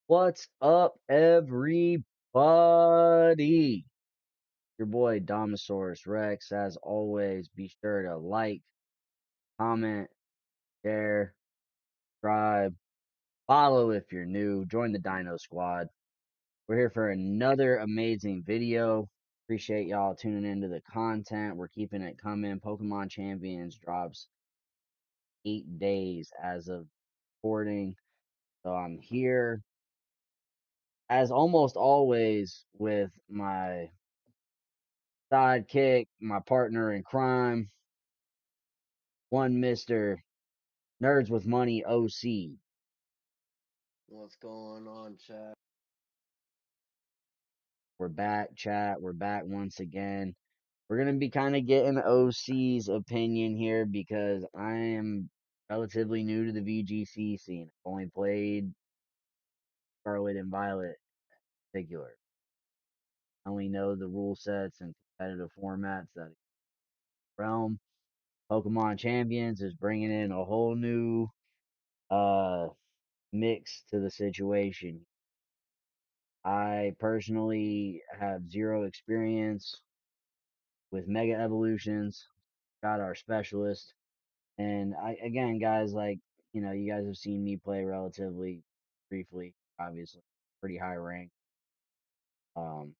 What's up, everybody? Your boy Domosaurus Rex. As always, be sure to like, comment, share, subscribe, follow if you're new. Join the Dino Squad. We're here for another amazing video. Appreciate y'all tuning into the content. We're keeping it coming. Pokemon Champions drops 8 days as of recording. So I'm here, as almost always, with my sidekick, my partner in crime, one Mr. Nerds with Money OC. What's going on, chat? We're back, chat. We're back once again. We're going to be kind of getting OC's opinion here because I am relatively new to the VGC scene. I've only played Scarlet and Violet in particular. I only know the rule sets and competitive formats that realm. Pokemon Champions is bringing in a whole new uh mix to the situation. I personally have zero experience with mega evolutions. Got our specialist, and again, guys, like you guys have seen me play relatively briefly, obviously, pretty high rank. Um,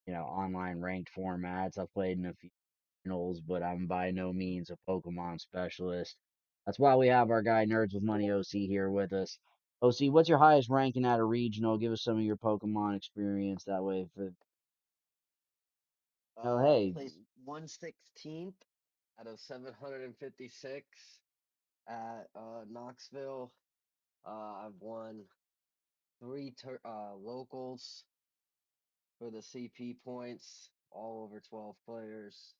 online ranked formats. I've played in a few finals, but I'm by no means a Pokemon specialist. That's why we have our guy Nerds with Money OC here with us. OC, what's your highest ranking at a regional? Give us some of your Pokemon experience that way. I Hey, placed 116th out of 756 at Knoxville. I've won three locals for the CP points, all over 12 players.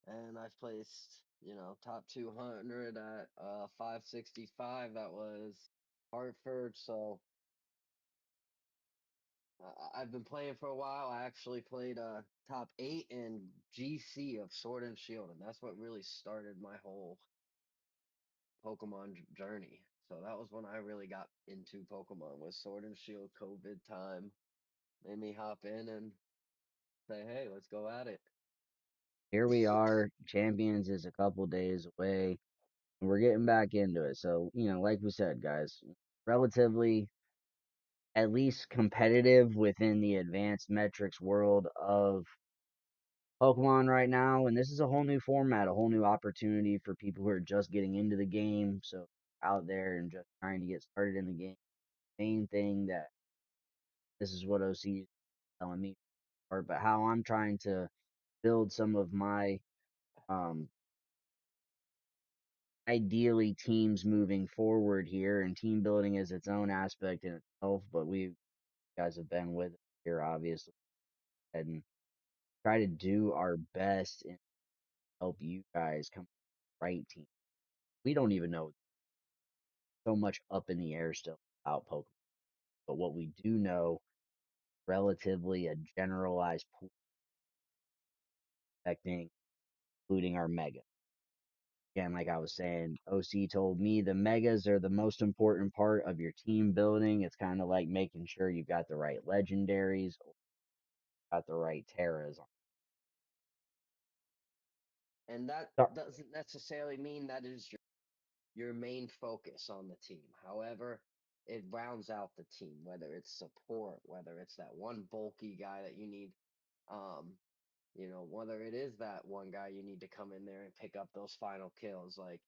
And I've placed, top 200 at 565. That was Hartford. So I've been playing for a while. I actually played top 8 in GC of Sword and Shield, and that's what really started my whole Pokemon journey. So that was when I really got into Pokemon, was Sword and Shield COVID time. Made me hop in and say, hey, let's go at it. here we are. Champions is a couple days away, and we're getting back into it. So, like we said, guys, relatively at least competitive within the advanced metrics world of Pokemon right now. And this is a whole new format, a whole new opportunity for people who are just getting into the game. So, out there and just trying to get started in the game. Main thing that this is what OC is telling me, but how I'm trying to build some of my um ideally teams moving forward here, and team building is its own aspect in itself, but we guys have been with us here obviously and try to do our best and help you guys come to the right team. We don't even know so much up in the air still about Pokemon, but what we do know, relatively a generalized pool affecting, including our mega. Again, like I was saying, OC told me the megas are the most important part of your team building. It's kind of like making sure you've got the right legendaries, got the right terras. And that So, doesn't necessarily mean that is your main focus on the team. However, it rounds out the team, whether it's support, whether it's that one bulky guy that you need, um, whether it is that one guy you need to come in there and pick up those final kills. Like,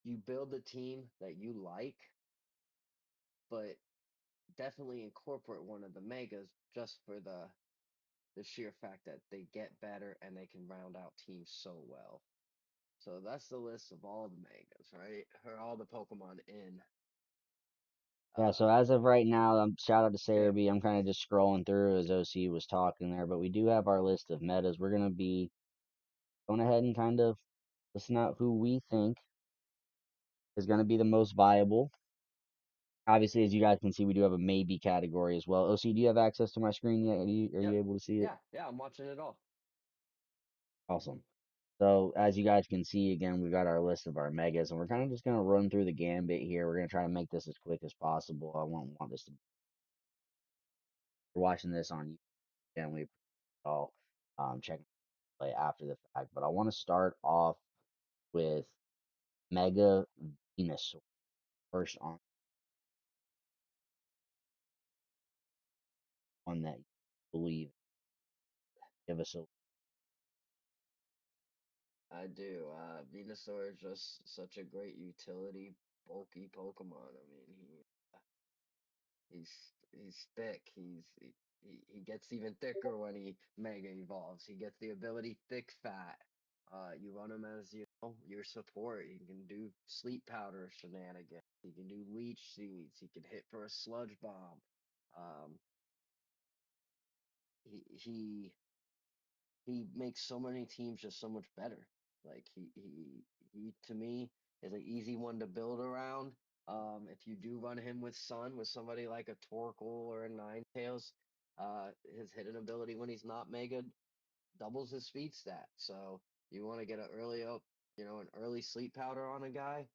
you build a team that you like, but definitely incorporate one of the megas just for the sheer fact that they get better and they can round out teams so well. So that's the list of all the megas, right? Or all the Pokemon in yeah, so uh as of right now, shout out to Cerebi. I'm Champions. kind of just scrolling through as OC was talking there, but we do have our list of metas. We're going to be going ahead and kind of listen out who we think is going to be the most viable. Obviously, as you guys can see, we do have a maybe category as well. OC, do you have access to my screen yet? Are you Yep. able to see it? Yeah, I'm watching it all. Awesome. So as you guys can see, again, we've got our list of our megas, and we're kind of just gonna run through the gambit here. We're gonna try to make this as quick as possible. I won't want this to. We're watching this on YouTube, and we all check play after the fact. But I want to start off with Mega Venusaur first on one that you believe. Give us a. I do. Venusaur is just such a great utility, bulky Pokemon. I mean, he's he's thick. He gets even thicker when he Mega evolves. He gets the ability Thick Fat. You run him as your support. He can do Sleep Powder shenanigans. He can do Leech Seeds. He can hit for a Sludge Bomb. Um, he makes so many teams just so much better. Like he to me is an easy one to build around. If you do run him with Sun, with somebody like a Torkoal or a Ninetales, his hidden ability when he's not mega doubles his speed stat. So you want to get an early up, an early sleep powder on a guy,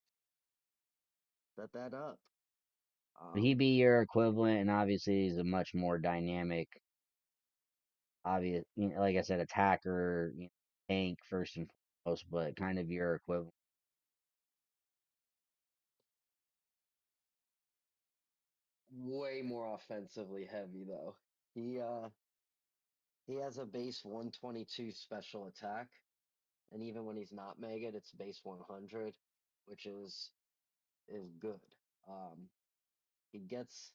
set that up. Would Um, he be your equivalent? And obviously, he's a much more dynamic, obvious, like I said, attacker, tank first and foremost, but kind of your equivalent. Way more offensively heavy though. He uh he has a base 122 special attack. And even when he's not mega, it's base 100, which is good. Um, he gets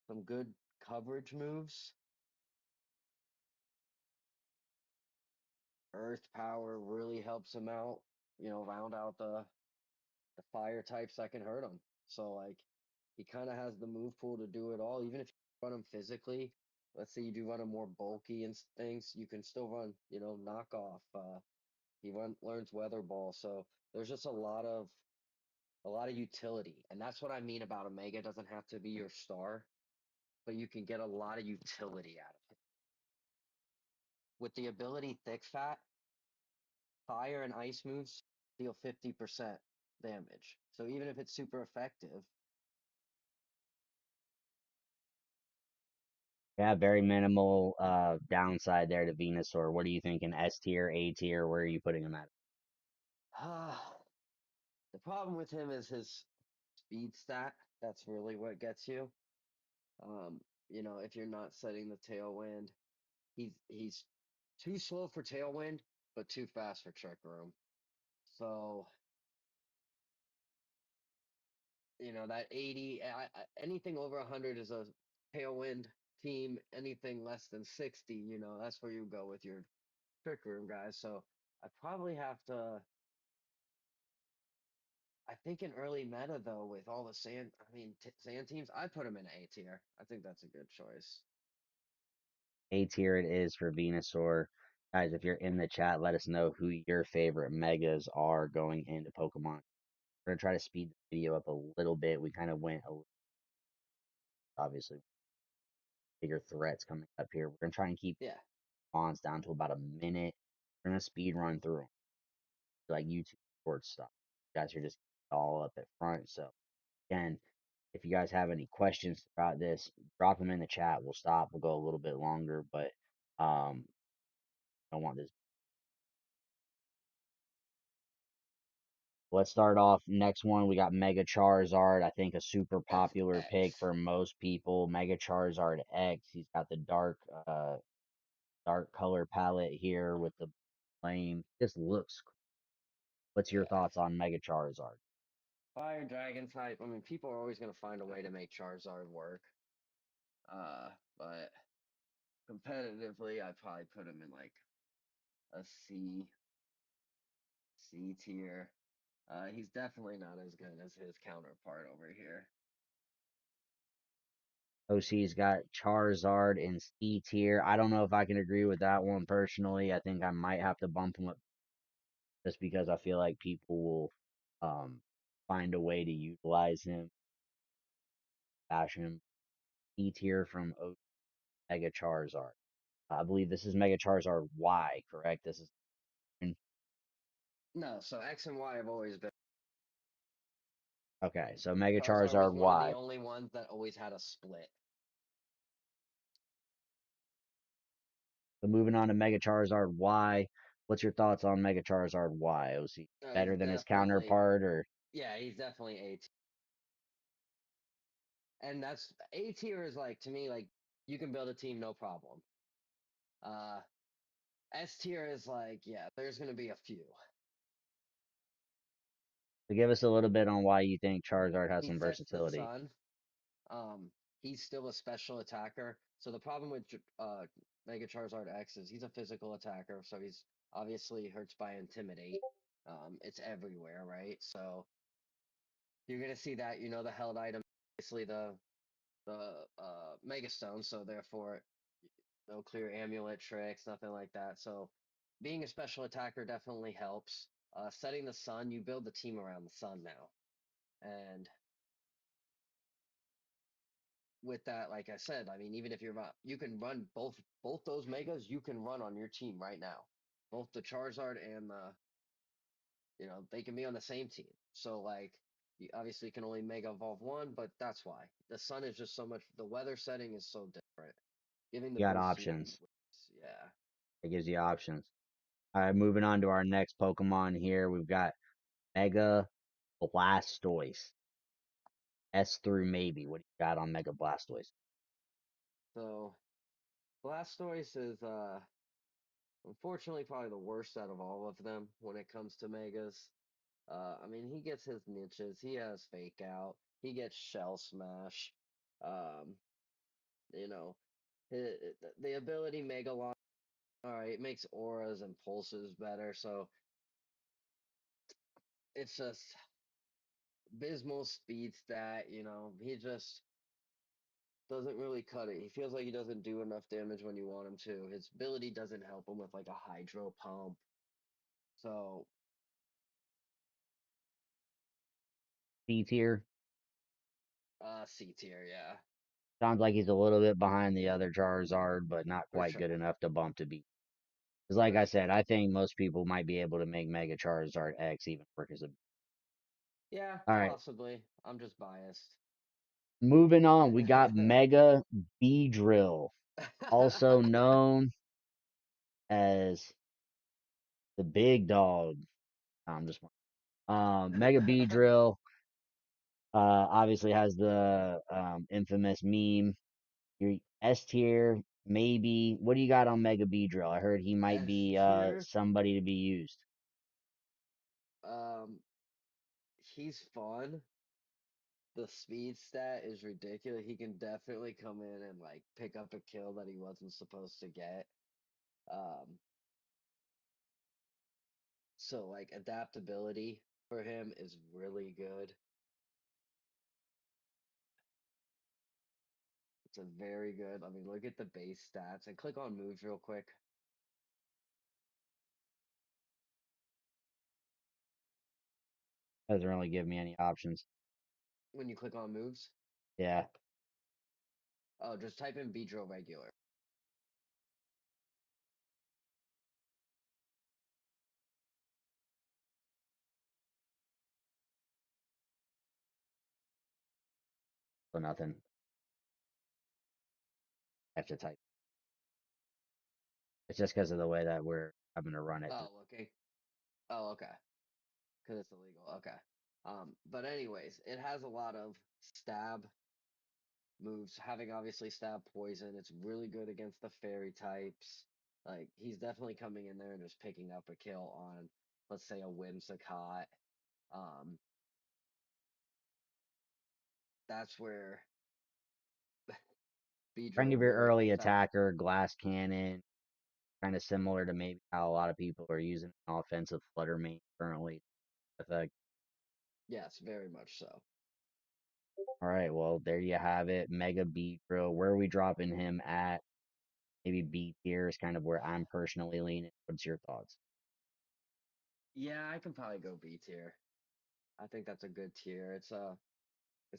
some good coverage moves. Earth power really helps him out. Round out the fire types that can hurt him. So like, he kind of has the move pool to do it all. Even if you run him physically, let's say you do run him more bulky and things, you can still run, knockoff. Learns weather ball. So there's just a lot of utility. And that's what I mean about Omega. It doesn't have to be your star, but you can get a lot of utility out of it. With the ability Thick Fat, fire and ice moves deal 50% damage. So even if it's super effective, Yeah, very minimal downside there to Venusaur. What are you thinking? S tier, A tier? Where are you putting him at? the problem with him is his speed stat. That's really what gets you. Um, if you're not setting the tailwind, he's too slow for tailwind, but too fast for trick room. So that 80, anything over 100 is a tailwind team. Anything less than 60, that's where you go with your trick room guys. So I probably have to. I think in early meta though, with all the sand teams, I put them in A tier. I think that's a good choice. A tier it is for Venusaur. Guys, if you're in the chat, let us know who your favorite megas are going into Pokemon. We're gonna try to speed the video up a little bit. We kind of went obviously bigger threats coming up here. We're gonna try and keep Yeah, spawns down to about a minute. We're gonna speed run through 'em, like YouTube sports stuff. You guys are just all up at front. So again, if you guys have any questions about this, drop them in the chat. We'll stop. We'll go a little bit longer, but I don't want this. Let's start off. Next one, we got Mega Charizard. I think a super that's popular pick X. for most people. Mega Charizard X. He's got the dark color palette here with the flame. Just looks cool. What's your Yeah, thoughts on Mega Charizard? fire dragon type. I mean, people are always gonna find a way to make Charizard work. But competitively, I'd probably put him in like a C tier. He's definitely not as good as his counterpart over here. OC's got Charizard in C tier. I don't know if I can agree with that one personally. I think I might have to bump him up just because I feel like people will find a way to utilize him, bash him. E tier from Mega Charizard. I believe this is Mega Charizard Y, correct? This is No, so X and Y have always been. Okay, so Mega Charizard was Charizard one of the Y. only ones that always had a split. So moving on to Mega Charizard Y. What's your thoughts on Mega Charizard Y? Was he No, he's better than his definitely, counterpart, or yeah, he's definitely A tier. And that's A tier is like to me like you can build a team no problem. Uh, S tier is like yeah, there's gonna be a few. to give us a little bit on why you think Charizard has He some sets the versatility? sun. He's still a special attacker. So the problem with Mega Charizard X is he's a physical attacker, so he's obviously hurts by intimidate. It's everywhere, right? So you're gonna see that, the held item, obviously the Mega Stone, so therefore no clear amulet tricks, nothing like that. So being a special attacker definitely helps. Setting the sun, you build the team around the sun now. And with that, like I said, I mean, even if you're not, you can run both those megas. You can run on your team right now, both the Charizard and they can be on the same team. So like, you obviously can only mega evolve one, but that's why the sun is just so much. The weather setting is so different, giving the You got boost to your options. yeah. It gives you options. All right, moving on to our next Pokemon here. We've got Mega Blastoise. S through maybe. What do you got on Mega Blastoise? So Blastoise is unfortunately probably the worst out of all of them when it comes to megas. I mean, he gets his niches. He has fake out. He gets shell smash. Um, you know, the ability Mega Launch. All right, it makes auras and pulses better. So it's just abysmal speed stat. He just doesn't really cut it. He feels like he doesn't do enough damage when you want him to. His ability doesn't help him with like a hydro pump. So C tier. C tier, yeah, Sounds like he's a little bit behind the other Charizard, but not for quite good sure, enough to bump to beat. Because, like for I sure. said, I think most people might be able to make Mega Charizard X even work as a. Yeah, All right, possibly. I'm just biased. moving on. We got Mega Beedrill, also known as the Big Dog. I'm just Mega Beedrill. Obviously has the infamous meme. Your S tier, maybe. What do you got on Mega Beedrill? I heard he might S be tier. somebody to be used. Um, he's fun. The speed stat is ridiculous. He can definitely come in and like pick up a kill that he wasn't supposed to get. Um, so like adaptability for him is really good. It's a very good. I mean, look at the base stats and click on moves real quick. Doesn't really give me any options. When you click on moves, Yeah, oh, just type in Beedrill regular. so nothing. I have to type. It's just because of the way that we're having to run it through. Oh, okay. Oh, okay. Because it's illegal. Okay. But anyways, it has a lot of stab moves. Having obviously stab poison, it's really good against the fairy types. Like he's definitely coming in there and just picking up a kill on, let's say, a Whimsicott. Um, that's where Kind Beedrill of your really early helps out. attacker, glass cannon, kind of similar to maybe how a lot of people are using an offensive flutter mane currently. Effect. Yes, very much so. All right, well there you have it, Mega Beedrill. Where are we dropping him at? Maybe B tier is kind of where I'm personally leaning. What's your thoughts? Yeah, I can probably go B tier. I think that's a good tier. It's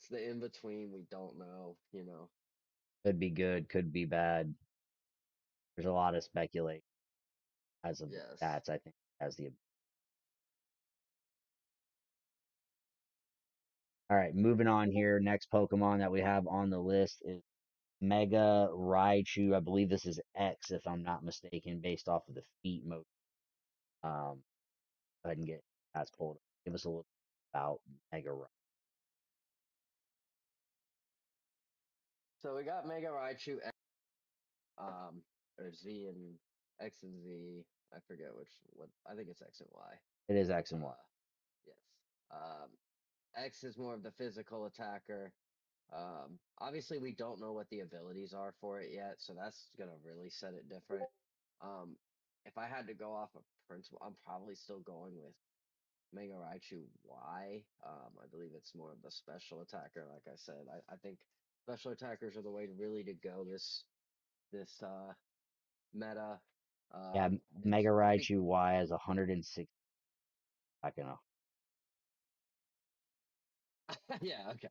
the in between. We don't know. Could be good, could be bad. There's a lot of speculation as of the Yes. stats. I think as the All right, moving on here. Next Pokemon that we have on the list is Mega Raichu. I believe this is X, if I'm not mistaken, based off of the feet mode. Go ahead and get that's pulled up. Give us a little about Mega Raichu. So we got Mega Raichu, um, or Z and X and Z. I forget which what. I think it's X and Y. It is X and Y. Yes. Um, X is more of the physical attacker. Obviously, we don't know what the abilities are for it yet, so that's gonna really set it different. Um, if I had to go off of principle, I'm probably still going with Mega Raichu Y. I believe it's more of the special attacker. Like I said, I think special attackers are the way really to go this meta. Yeah, It's Mega Raichu Y has 160. I can know. yeah, okay.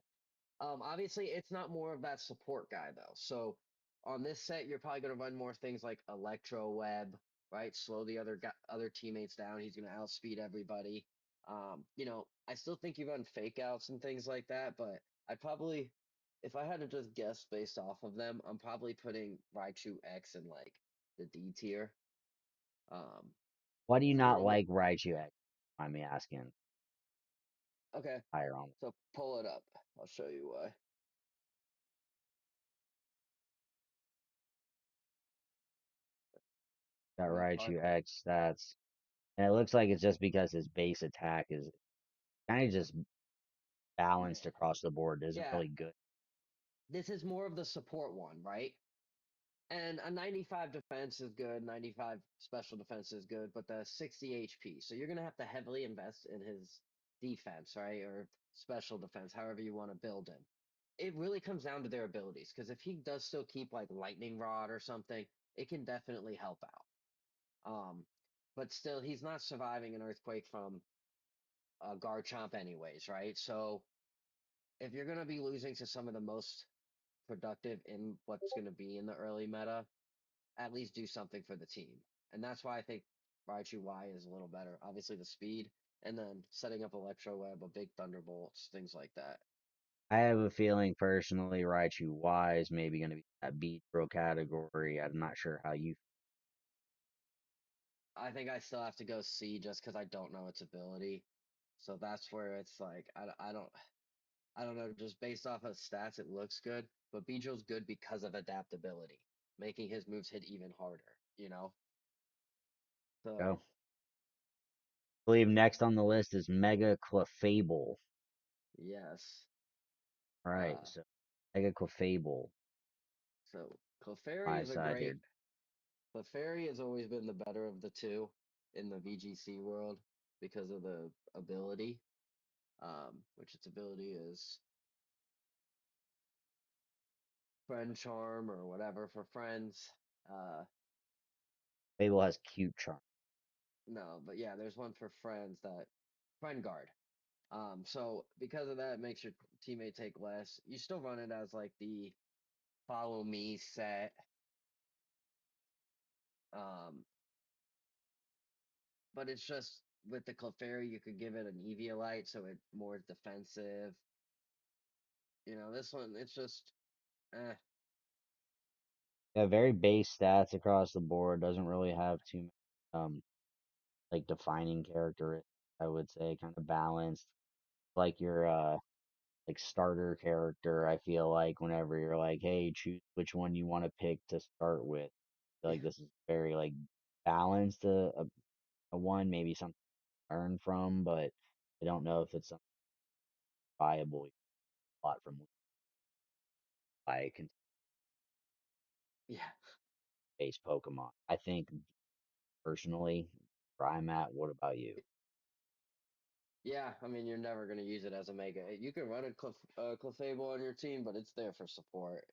Obviously, it's not more of that support guy though. So on this set, you're probably going to run more things like Electro Web, right? Slow the other teammates down. He's going to outspeed everybody. I still think you run fake outs and things like that, but I probably, if I had to just guess based off of them, I'm probably putting Raichu X in like the D tier. Um, Why do you if you not run the like Raichu X? Mind me asking. okay, Higher on so pull it up. I'll show you why. that Let me park. Raichu X stats, and it looks like it's just because his base attack is kind of just Yeah, balanced across the board. Isn't yeah. really good. This is more of the support one, right? And a 95 defense is good, 95 special defense is good, but the 60 HP. So you're going to have to heavily invest in his defense, right? Or special defense, however you want to build him. It really comes down to their abilities because if he does still keep like lightning rod or something, it can definitely help out. But still, he's not surviving an earthquake from Garchomp anyways, right? So if you're going to be losing to some of the most productive in what's going to be in the early meta, at least do something for the team. And that's why I think Raichu Y is a little better. Obviously, the speed, and then setting up Electro Web, a big Thunderbolts, things like that. I have a feeling personally Raichu Y is maybe going to be that beat pro category. I'm not sure how you. I think I still have to go C just because I don't know its ability. So that's where it's like I don't know. Just based off of stats, it looks good, but Bijo's good because of adaptability, making his moves hit even harder. You know. Go. So I believe next on the list is Mega Clefable. yes. All right, Uh, so Mega Clefable. so Clefairy My is a side great here. Clefairy has always been the better of the two in the VGC world because of the ability, which its ability is friend charm or whatever for friends. Uh, Fable has cute charm. no, but yeah, there's one for friends that friend guard. So because of that, it makes your teammate take less. You still run it as like the follow me set. Um, but it's just with the Clefairy, you could give it an Eviolite, so it more defensive. This one, it's just eh. Yeah, very base stats across the board. Doesn't really have too many like defining characteristics. I would say kind of balanced. Like your like starter character. I feel like whenever you're like, hey, choose which one you want to pick to start with. I feel Yeah. like this is very like balanced. A one maybe something to learn from, but I don't know if it's something viable a lot from like Yeah. base Pokemon. I think personally, where I'm at. What about you? Yeah, I mean, you're never going to use it as a mega. You can run a Clefable on your team, but it's there for support.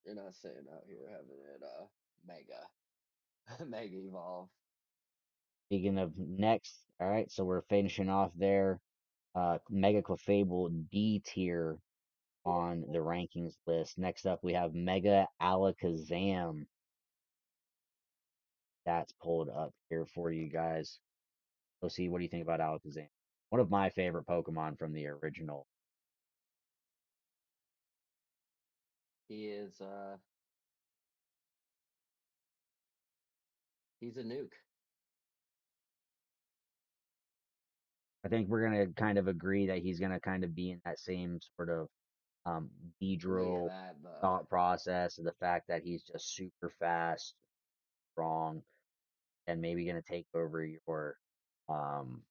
You're not sitting out here having it mega mega evolve. Speaking of next, all right, so we're finishing off there. Mega Clefable D tier on the rankings list. Next up, we have Mega Alakazam. That's pulled up here for you guys. Let's see, what do you think about Alakazam? One of my favorite Pokemon from the original. He is he's a nuke. I think we're gonna kind of agree that he's gonna kind of be in that same sort of um Look at Beedrill that, thought process of the fact that he's just super fast, strong, and maybe gonna take over your um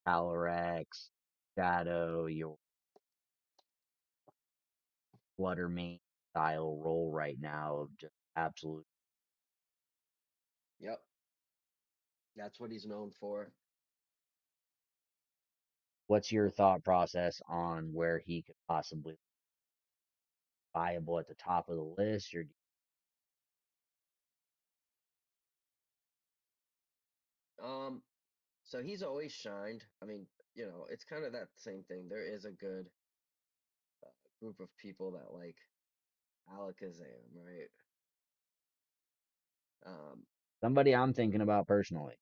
Calyrex, Shadow, your Fluttermane style role right now of just absolute. Yep, that's what he's known for. What's your thought process on where he could possibly be viable at the top of the list? Or Um, so he's always shined. I mean, it's kind of that same thing. There is a good group of people that like Alakazam, right? Um, somebody I'm thinking about personally.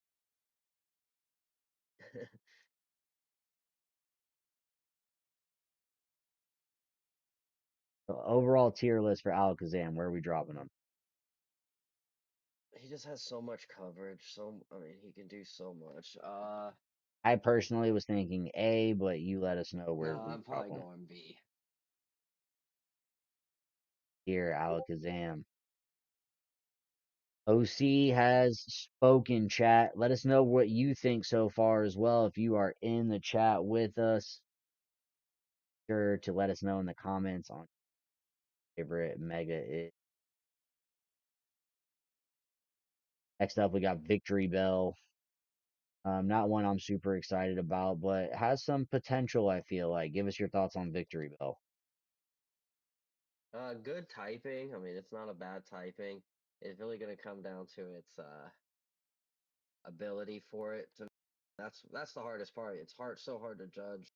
So overall tier list for Alakazam, where are we dropping him? he just has so much coverage. I mean, he can do so much. I personally was thinking A, but you let us know No, where we I'm drop probably him. going B. Here, Alakazam. OC has spoken, chat. Let us know what you think so far as well. If you are in the chat with us, sure to let us know in the comments on favorite mega is. Next up, we got Victory Bell. Not one I'm super excited about, but has some potential, I feel like. Give us your thoughts on Victory Bell. Good typing. I mean, it's not a bad typing. It's really gonna come down to its ability for it. That's the hardest part. It's so hard to judge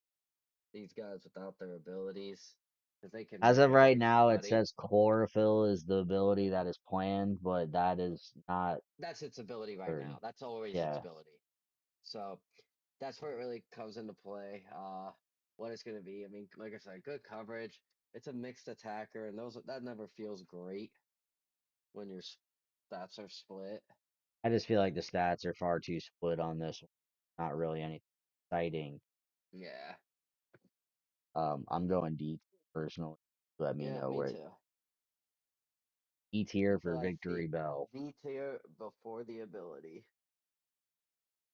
these guys without their abilities because they can As of really right hit now, it somebody. says Chlorophyll is the ability that is planned, but that is not That's its ability right certain. now. That's always its Yeah, ability. So that's where it really comes into play. What it's gonna be. I mean, like I said, good coverage. It's a mixed attacker, and those that never feels great when your stats are split. I just feel like the stats are far too split on this one. Not really anything exciting. Yeah, I'm going D personally. Let me yeah, know me where too. D tier So for I Victory think Bell. V tier before the ability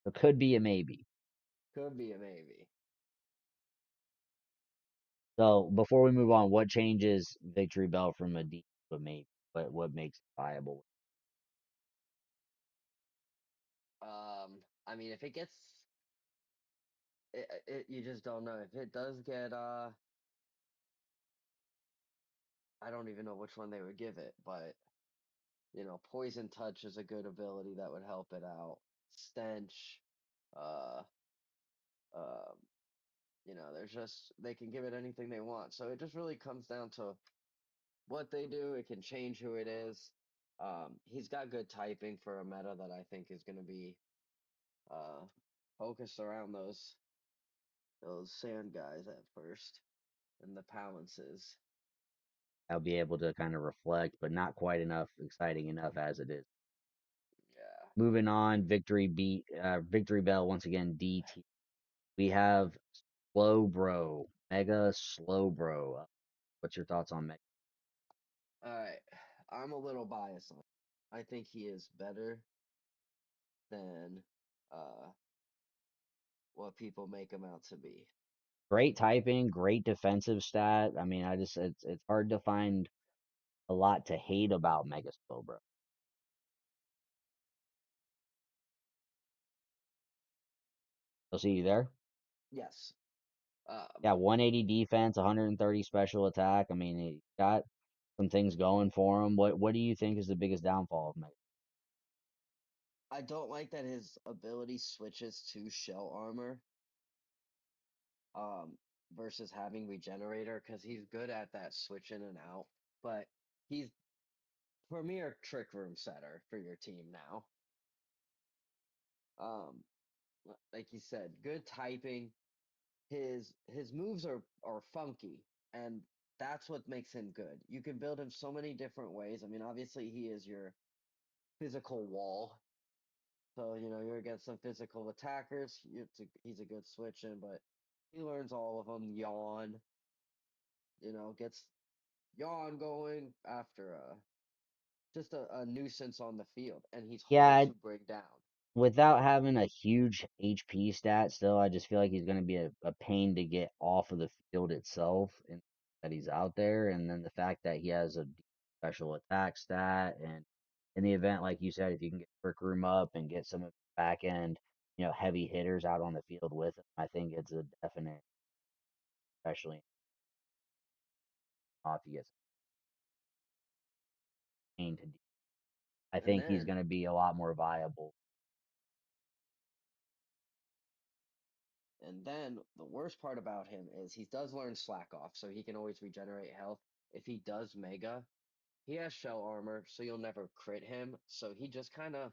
It could be a maybe. could be a maybe. So before we move on, what changes Victory Bell from a D to a maybe? What makes it viable? I mean, if it gets you just don't know if it does get I don't even know which one they would give it, but poison touch is a good ability that would help it out. Stench, uh, um, there's just they can give it anything they want. So it just really comes down to what they do. It can change who it is. He's got good typing for a meta that I think is going to be uh focused around those sand guys at first and the Palances. I'll be able to kind of reflect, but not quite enough exciting enough as it is. Yeah. Moving on, Victory Bell once again DT. We have Slowbro, Mega Slowbro. What's your thoughts on Mega? All right. I'm a little biased on him. I think he is better than uh what people make him out to be. Great typing, great defensive stat. I mean, it's hard to find a lot to hate about Mega Slowbro. I'll see you there. Yes. Yeah, 180 defense, 130 special attack. I mean, he got some things going for him. What do you think is the biggest downfall of Mega? I don't like that his ability switches to shell armor um versus having regenerator because he's good at that switch in and out, but he's premier trick room setter for your team now. Um like you said, good typing. His moves are funky and That's what makes him good. You can build him so many different ways. I mean, obviously he is your physical wall. So, you're against some physical attackers. He's a good switch in, but he learns all of them. Yawn, gets yawn going after just a nuisance on the field, and he's hard Yeah, to bring down. without having a huge HP stat still, I just feel like he's going to be a pain to get off of the field itself and that he's out there. And then the fact that he has a special attack stat, and in the event, like you said, if you can get Brick Room up and get some of the back end, heavy hitters out on the field with him, I think it's a definite, especially if he gets pain to. I And think he's then going to be a lot more viable. And then the worst part about him is he does learn slack off, so he can always regenerate health. If he does mega, he has shell armor, so you'll never crit him. So he just kind of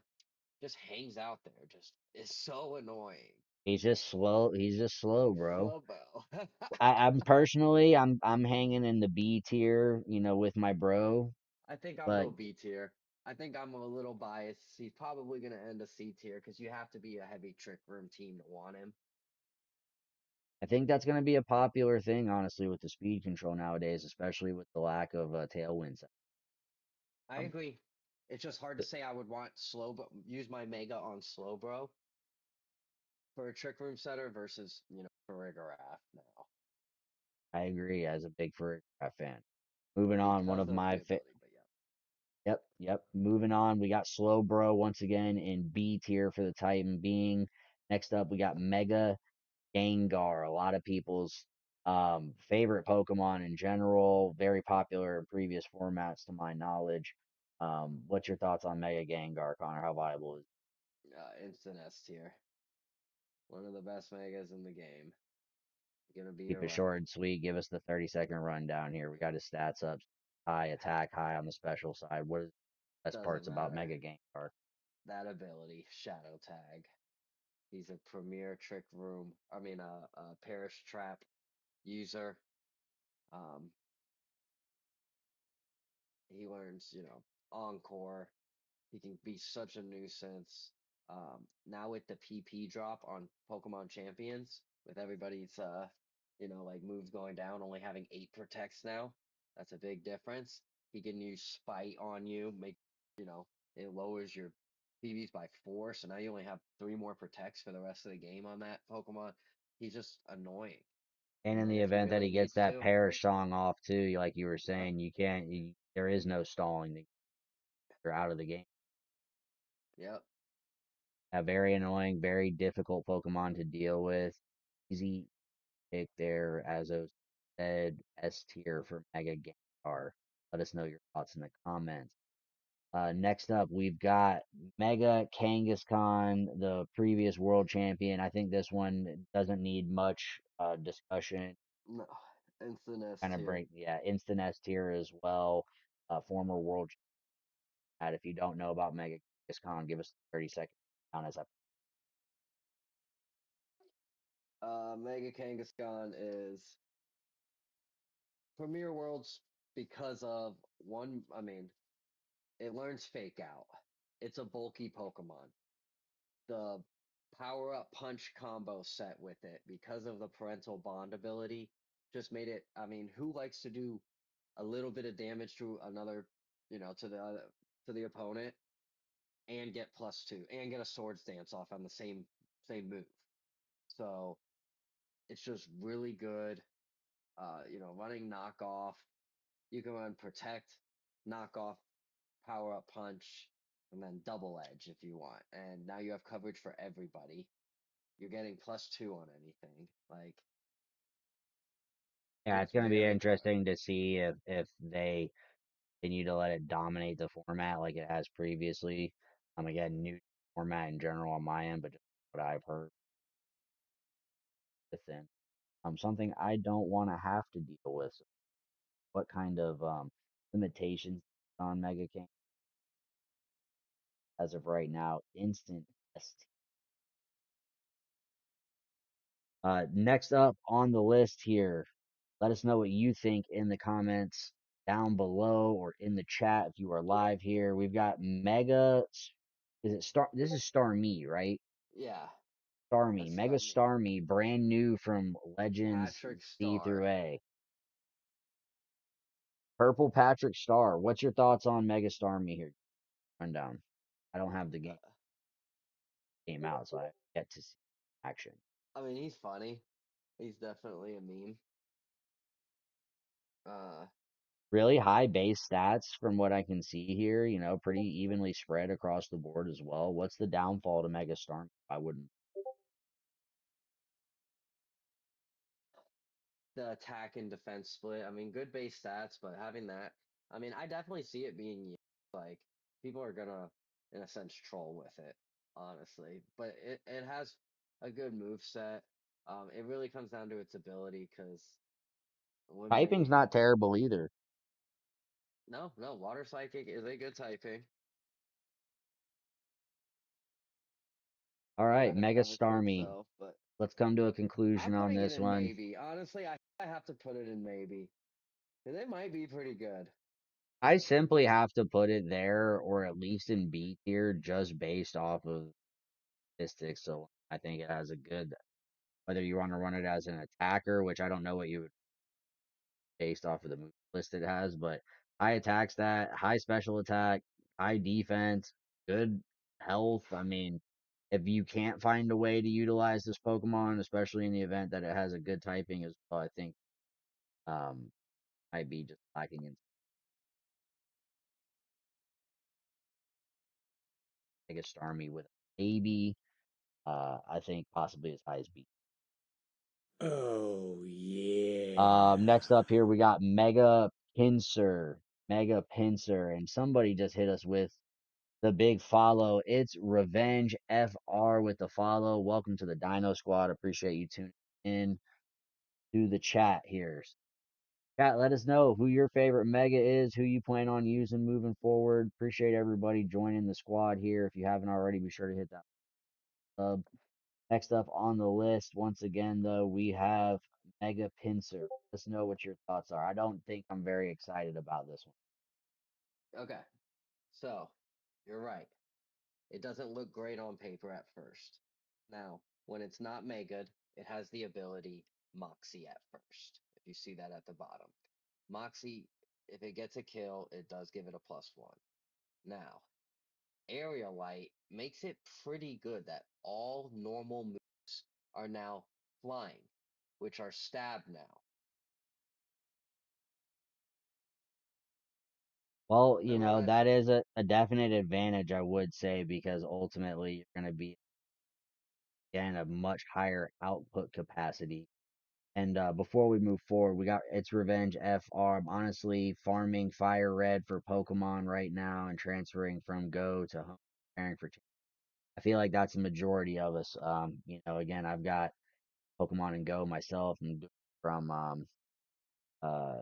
just hangs out there, just is so annoying. He's just slow. He's just slow, bro. Slowbo. I'm personally, I'm hanging in the B tier, with my bro, I think I'll but go B tier. I think I'm a little biased. He's probably going to end a C tier because you have to be a heavy trick room team to want him. I think that's going to be a popular thing, honestly, with the speed control nowadays, especially with the lack of tailwinds. I Um, agree. It's just hard to say I would want slow, but use my mega on slow, bro, for a trick room setter versus, choreograph now I agree as a big Furry fan. Moving on, one because of of my the ability. But yeah, yep. Moving on, we got Slow Bro once again in B tier for the Titan being. Next up, we got Mega Gengar, a lot of people's favorite Pokemon in general, very popular in previous formats to my knowledge. What's your thoughts on Mega Gengar, Connor? How viable is instant S tier, one of the best megas in the game. Gonna be it? Keep your it like, short and sweet. Give us the 30-second rundown here. We got his stats up. High attack, high on the special side. What are the best doesn't parts about matter. Mega Gengar? That ability, Shadow Tag. He's a premier trick room. I mean, Perish Trap user. Um, he learns, Encore. He can be such a nuisance. Now with the PP drop on Pokemon Champions, with everybody's like moves going down, only having 8 protects now. That's a big difference. He can use Spite on you, you know, it lowers your PVs by 4, so now you only have 3 more protects for the rest of the game on that Pokemon. He's just annoying. And And in then the if he event that really he gets needs that to, Perish Song off too, like you were yep, saying, there is no stalling. You're out of the game. yep. A very annoying, very difficult Pokemon to deal with. Easy pick there, as I said, S tier for Mega Gengar. Let us know your thoughts in the comments. Next up, we've got Mega Kangaskhan, the previous world champion. I think this one doesn't need much discussion. No, instant S Kind of tier. break, yeah, instant S tier as well. Former world champion. If you don't know about Mega Kangaskhan, give us 30 seconds on as I. Mega Kangaskhan is Premier Worlds because of one, I mean, it learns Fake Out. It's a bulky Pokemon. The Power Up Punch combo set with it, because of the parental bond ability, just made it. I mean, who likes to do a little bit of damage to another, to the opponent and get +2 and get a Swords Dance off on the same move? So it's just really good. Running knockoff. You can run protect, knock off, power up punch, and then double edge if you want. And now you have coverage for everybody. You're getting +2 on anything. Like, Yeah, it's it's going to be very good. interesting to see if they continue to let it dominate the format like it has previously. Again, new format in general on my end, but just what I've heard within. Something I don't want to have to deal with. So what kind of limitations on Mega King as of right now? Instant ST. Next up on the list here, Let us know what you think in the comments down below or in the chat if you are live here. We've got Mega. Is it Star? This is Star Me, right? Yeah, Star Me, that's Mega Star Me. Star Me, brand new from Legends Patrick C Star. through A. Purple Patrick Star. What's your thoughts on Mega Star Me here? Rundown. I don't have the Uh, game out, so I get to see action. I mean, he's funny. He's definitely a meme. Uh, Really high base stats from what I can see here, pretty evenly spread across the board as well. What's the downfall to Mega Star Me? I wouldn't. the attack and defense split. I mean, good base stats, but having that, I mean, I definitely see it being used. Like people are gonna, in a sense, troll with it, honestly. But it has a good move set. It really comes down to its ability because when Typing's we not terrible either. no water psychic is a good typing. All You right, gotta Mega have it to Star Me. itself, but Let's come to a I'm conclusion on putting it this in one. maybe. Honestly, I have to put it in maybe. 'Cause it might be pretty good. I simply have to put it there or at least in B tier just based off of statistics. So I think it has a good, whether you want to run it as an attacker, which I don't know what you would based off of the move list it has, but high attack stat, high special attack, high defense, good health. I mean, if you can't find a way to utilize this Pokemon, especially in the event that it has a good typing as well, I think um might be just lacking in Mega Starmie with maybe I think possibly as high as B. Oh, yeah. Next up here we got Mega Pinsir, and somebody just hit us with the big follow. It's Revenge FR with the follow. Welcome to the Dino Squad. Appreciate you tuning in to the chat here. Chat, let us know who your favorite Mega is, who you plan on using moving forward. Appreciate everybody joining the squad here. If you haven't already, be sure to hit that sub. Next up on the list, once again, though, we have Mega Pinsir. Let us know what your thoughts are. I don't think I'm very excited about this one. Okay, so you're right. It doesn't look great on paper at first. Now, when it's not mega, it has the ability Moxie at first. If you see that at the bottom. Moxie, if it gets a kill, it does give it a +1. Now, Area Light makes it pretty good that all normal moves are now flying, which are stab now. Well, Remember what I that is a definite advantage, I would say, because ultimately you're going to be, again, a much higher output capacity. And before we move forward, we got It's Revenge FR. I'm honestly farming Fire Red for Pokemon right now and transferring from Go to Home, preparing for. I feel like that's a majority of us. Again, I've got Pokemon and Go myself, and from uh,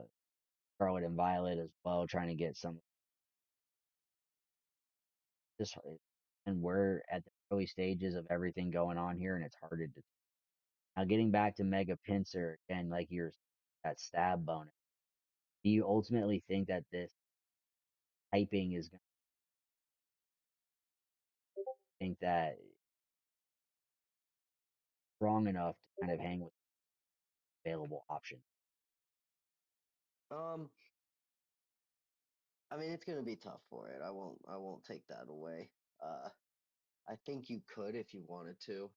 Scarlet and Violet as well, trying to get some. Just and we're at the early stages of everything going on here, and it's hard to. Now, getting back to Mega Pinsir and like your that stab bonus, do you ultimately think that this typing is going to think that strong enough to kind of hang with available options? um I mean it's gonna be tough for it. I won't take that away. Uh I think you could if you wanted to.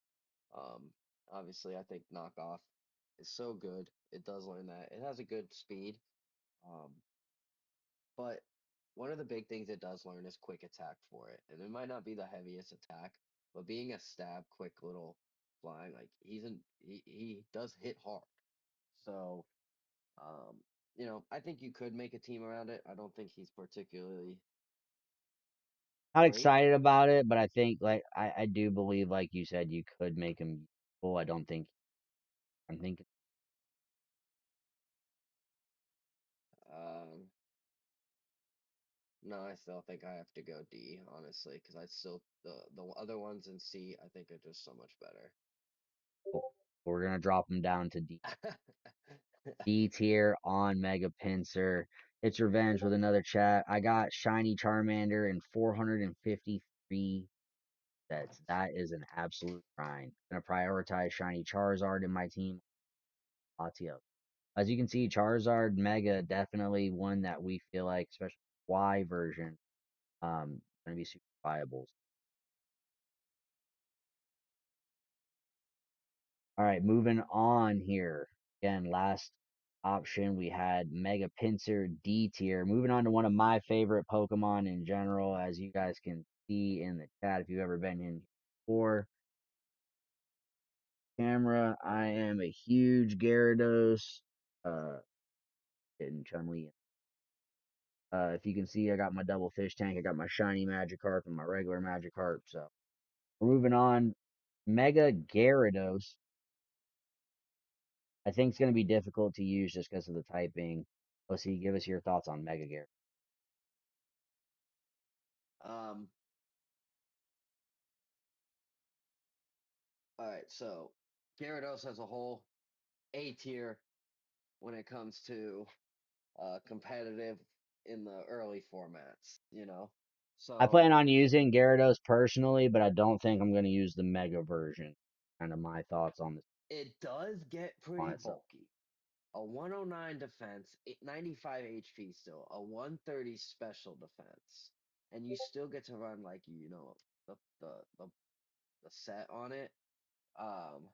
Um Obviously I think knockoff is so good. It does learn that. It has a good speed. Um but one of the big things it does learn is quick attack for it. And it might not be the heaviest attack, but being a stab quick little flying, like he does hit hard. So um, I think you could make a team around it. I don't think he's particularly Not great. excited about it, but I think like I do believe, like you said, you could make him useful. I don't think I'm thinking. Um, no, I still think I have to go D, honestly, because I still the other ones in C I think are just so much better. We're gonna drop him down to D. D tier on Mega Pinsir. It's revenge with another chat. I got Shiny Charmander and 453 What? sets. That is an absolute grind. Gonna prioritize Shiny Charizard in my team. Latios. As you can see, Charizard Mega definitely one that we feel like, especially Y version, gonna be super viable. All right, moving on here. Again, last option we had Mega Pinsir D tier. Moving on to one of my favorite Pokemon in general, as you guys can see in the chat if you've ever been in before. Camera, I am a huge Gyarados. Getting Chun-Li. If you can see, I got my double fish tank. I got my shiny Magikarp and my regular Magikarp. So we're moving on. Mega Gyarados. I think it's going to be difficult to use just because of the typing. Let's see, give us your thoughts on Mega Gyarados. Um, all right, so Gyarados as a whole, A tier when it comes to competitive in the early formats, you know. I So plan on using Gyarados personally, but I don't think I'm going to use the Mega version. Kind of my thoughts on this it does get on pretty itself. bulky. A 109 defense, 95 HP still, a 130 special defense, and you still get to run like the the the, the set on it. Um,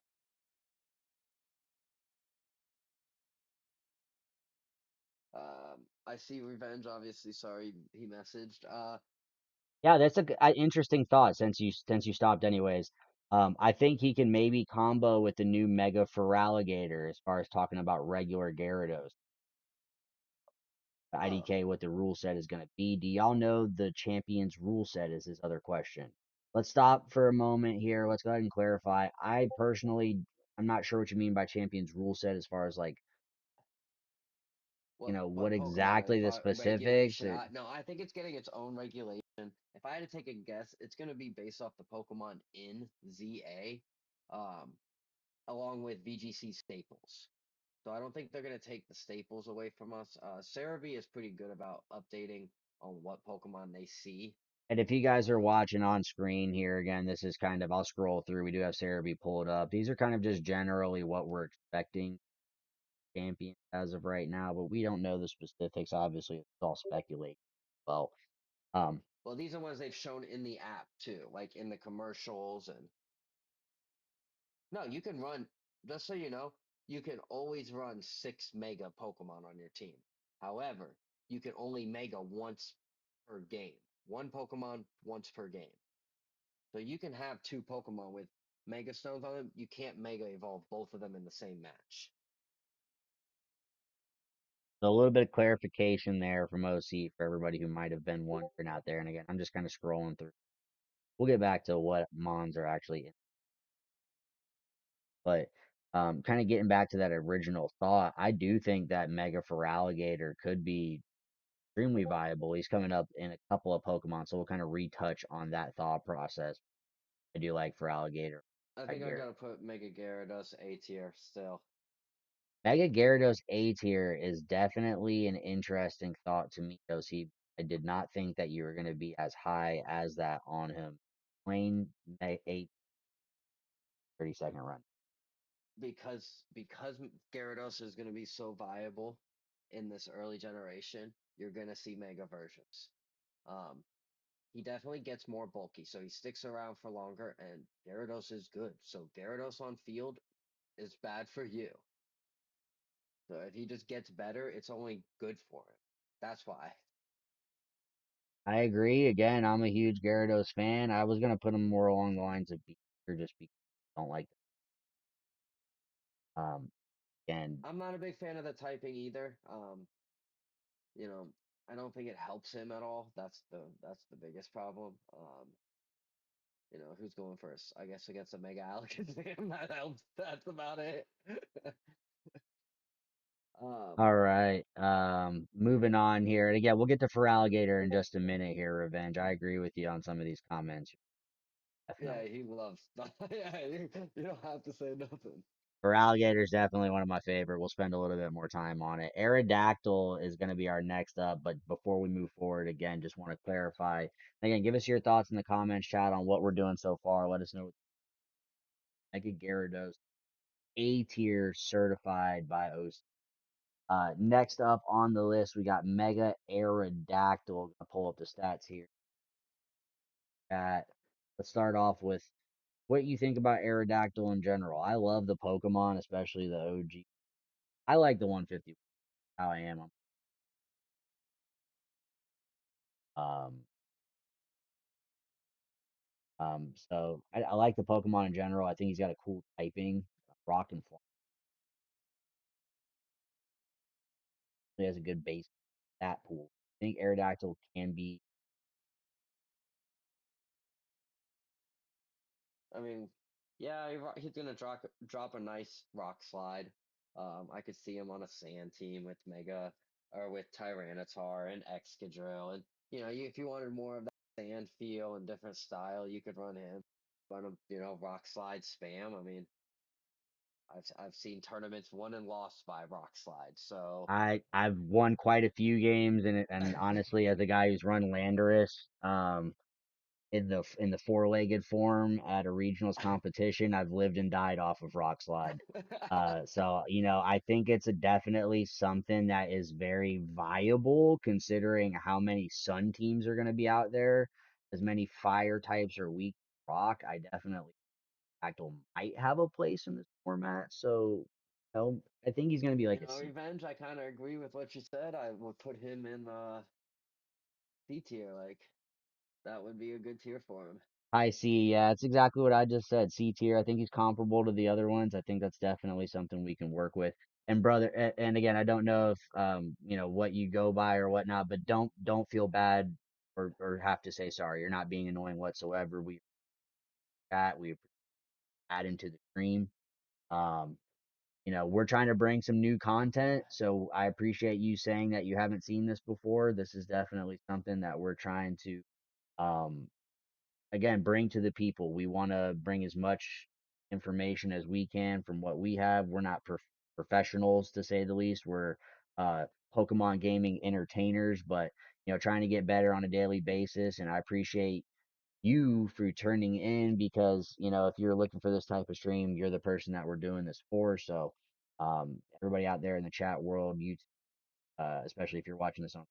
I see Revenge. Obviously, sorry he messaged. Yeah, that's a interesting thought since you stopped anyways. I think he can maybe combo with the new Mega Feraligatr as far as talking about regular Gyarados. The Oh, IDK what the rule set is going to be. Do y'all know the champion's rule set is his other question. Let's stop for a moment here. Let's go ahead and clarify. I personally, I'm not sure what you mean by champion's rule set as far as like, what what Pokemon exactly the specifics. regulation? No, I think it's getting its own regulation. If I had to take a guess, it's going to be based off the Pokemon in ZA, um, along with VGC staples. So I don't think they're going to take the staples away from us. Cerebi is pretty good about updating on what Pokemon they see. And if you guys are Um, watching on screen here again, this is kind of, I'll scroll through. We do have Cerebi pulled up. These are kind of just generally what we're expecting champion as of right now, but we don't know the specifics. Obviously, it's all speculation. Well, um, well, these are ones they've shown in the app too, like in the commercials. And no, you can run, just so you know, you can always run 6 Mega Pokemon on your team. However, you can only Mega once per game. One Pokemon once per game. So you can have two Pokemon with Mega Stones on them. You can't Mega Evolve both of them in the same match. so a little bit of clarification there from OC for everybody who might have been wondering out there. And again, I'm just kind of scrolling through. We'll get back to what Mons are actually in. But kind of getting back to that original thought, I do think that Mega Feraligatr could be extremely viable. He's coming up in a couple of Pokemon, so we'll kind of retouch on that thought process. I do like Feraligatr. I I think I Gyarados. gotta put Mega Gyarados A tier still. Mega Gyarados A tier is definitely an interesting thought to me, Josie. I did not think that you were going to be as high as that on him. Plain a 30-second run. Because Gyarados is gonna be so viable in this early generation, you're gonna see Mega versions. Um, he definitely gets more bulky, so he sticks around for longer, and Gyarados is good. So Gyarados on field is bad for you. So if he just gets better, it's only good for him. That's why. I agree. Again, I'm a huge Gyarados fan. I was going to put him more along the lines of Beaker just because I don't like and I'm not a big fan of the typing either. I don't think it helps him at all. That's the biggest problem. Who's going first? I guess against a Mega Alakazam. That helps. That's about it. um, all right. Moving on here. And again, we'll get to Feraligatr in just a minute here, Revenge. I agree with you on some of these comments. yeah, Definitely. he loves. Yeah, you don't have to say nothing. Alligator is definitely one of my favorite. We'll spend a little bit more time on it. Aerodactyl is going to be our next up, but before we move forward, again, just want to clarify. Again, give us your thoughts in the comments chat on what we're doing so far. Let us know. Mega Gyarados, A tier certified by OC. Next up on the list, we got Mega Aerodactyl. Gonna pull up the stats here. Let's start off with what you think about Aerodactyl in general. I love the Pokemon, especially the OG. I like the 150. How I am. Um, so I like the Pokemon in general. I think he's got a cool typing. Rock and Fly. He has a good base stat pool. I think Aerodactyl can be. I mean, yeah, he's gonna drop a nice rock slide. I could see him on a sand team with Mega or with Tyranitar and Excadrill, and if you wanted more of that sand feel and different style, you could run him, run him, rock slide spam. I mean, I've seen tournaments won and lost by rock slide, so I've won quite a few games, and honestly, as a guy who's run Landorus, in the four-legged form at a regionals competition, I've lived and died off of Rock Slide. So I think it's a definitely something that is very viable considering how many Sun teams are going to be out there. As many Fire types are weak to Rock. I definitely Actal might have a place in this format. So I think he's going to be like a C. Revenge. I kind of agree with what you said. I would put him in C tier. Like that would be a good tier for him. I see. Yeah, it's exactly what I just said. C tier. I think he's comparable to the other ones. I think that's definitely something we can work with. And brother, and again, I don't know if what you go by or whatnot, but don't feel bad or have to say sorry. You're not being annoying whatsoever. We add into the stream. Um, we're trying to bring some new content, so I appreciate you saying that you haven't seen this before. This is definitely something that we're trying to um again bring to the people. We want to bring as much information as we can from what we have. We're not professionals to say the least. We're uh Pokemon gaming entertainers, but trying to get better on a daily basis. And I appreciate you for turning in because if you're looking for this type of stream, you're the person that we're doing this for. So everybody out there in the chat world, you especially if you're watching this on.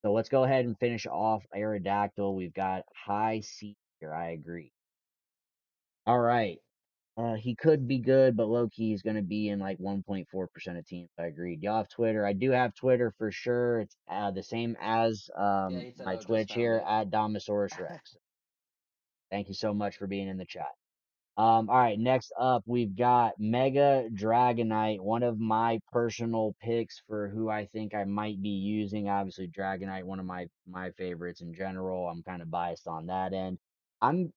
So let's go ahead and finish off Aerodactyl. We've got high C here. I agree. All right. He could be good, but low key is going to be in like 1.4% of teams. I agreed. Y'all have Twitter. I do have Twitter for sure. It's the same as Yeah, he said, my "Oh, just Twitch found here it." at Domosaurus Rex. Thank you so much for being in the chat. All right, next up we've got Mega Dragonite, one of my personal picks for who I think I might be using. Obviously, Dragonite, one of my favorites in general. I'm kind of biased on that end. I'm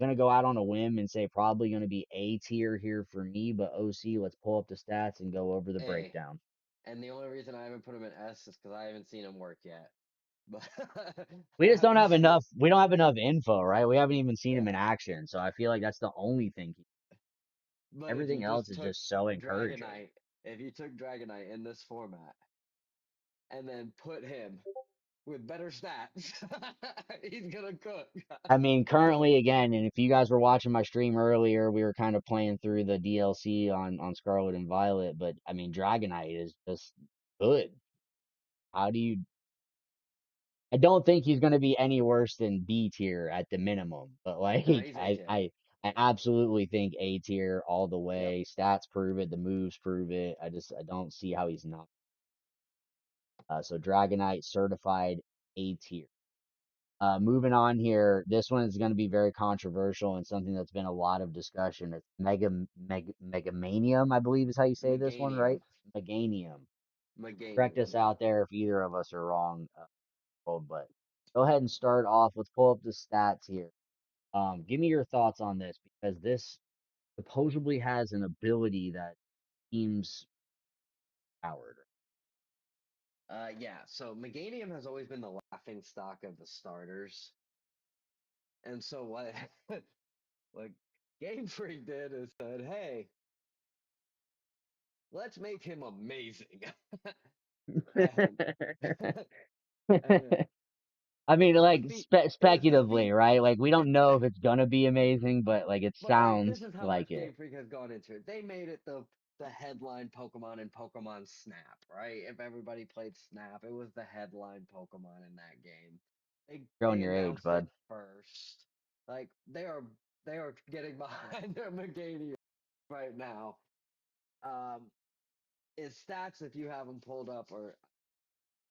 gonna go out on a whim and say probably gonna be A tier here for me, but OC, let's pull up the stats and go over the A. breakdown. And the only reason I haven't put him in S is because I haven't seen him work yet. But We just don't have just enough. We don't have enough info, right? We haven't even seen him yeah. in action, so I feel like that's the only thing. But if you Everything else just is took just so encouraging. Dragonite, if you took Dragonite in this format and then put him with better stats, he's gonna cook. I mean, currently, again, and if you guys were watching my stream earlier, we were kind of playing through the DLC on Scarlet and Violet, but I mean, Dragonite is just good. How do you? I don't think he's going to be any worse than B tier at the minimum, but like, No, he's A I, tier. I, I absolutely think A tier all the Yep. way. Stats prove it, the moves prove it. I don't see how he's not. So Dragonite certified A tier. Moving on here, this one is going to be very controversial and something that's been a lot of discussion. It's Megamanium, I believe is how you say this one, right? Meganium. Meganium. Correct us Meganium. out there if either of us are wrong, but go ahead and start off. Let's pull up the stats here. Give me your thoughts on this because this supposedly has an ability that seems powered. Yeah, so Meganium has always been the laughing stock of the starters. And so what like Game Freak did is said, "Hey, let's make him amazing," and and I mean, the like it was speculatively, right? Like we don't know if it's gonna be amazing, but like it But like this sounds is how like much it. Game Freak has gone into it. They made it the headline Pokemon in Pokemon Snap, right? If everybody played Snap, it was the headline Pokemon in that game. Showing They your age, announced it bud. first. Like they are getting behind their Meganium right now. Um, his stats, if you have them pulled up, or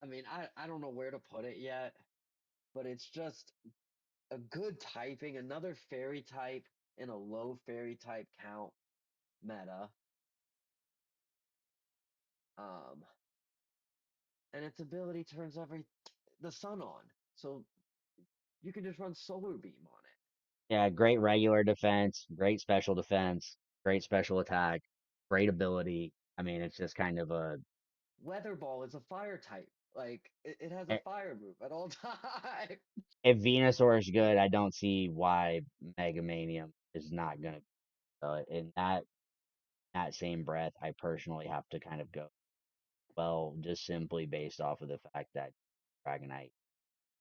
I mean, I don't know where to put it yet, but it's just a good typing, another fairy type in a low fairy type count meta. Um, and its ability turns the sun on, so you can just run solar beam on it. Yeah, great regular defense, great special defense, great special attack, great ability. I mean, it's just kind of a Weather Ball is a fire type. Like it has a eh, fire move at all times. if Venusaur is good, I don't see why Megamanium is not gonna. In that same breath, I personally have to kind of go well, just simply based off of the fact that Dragonite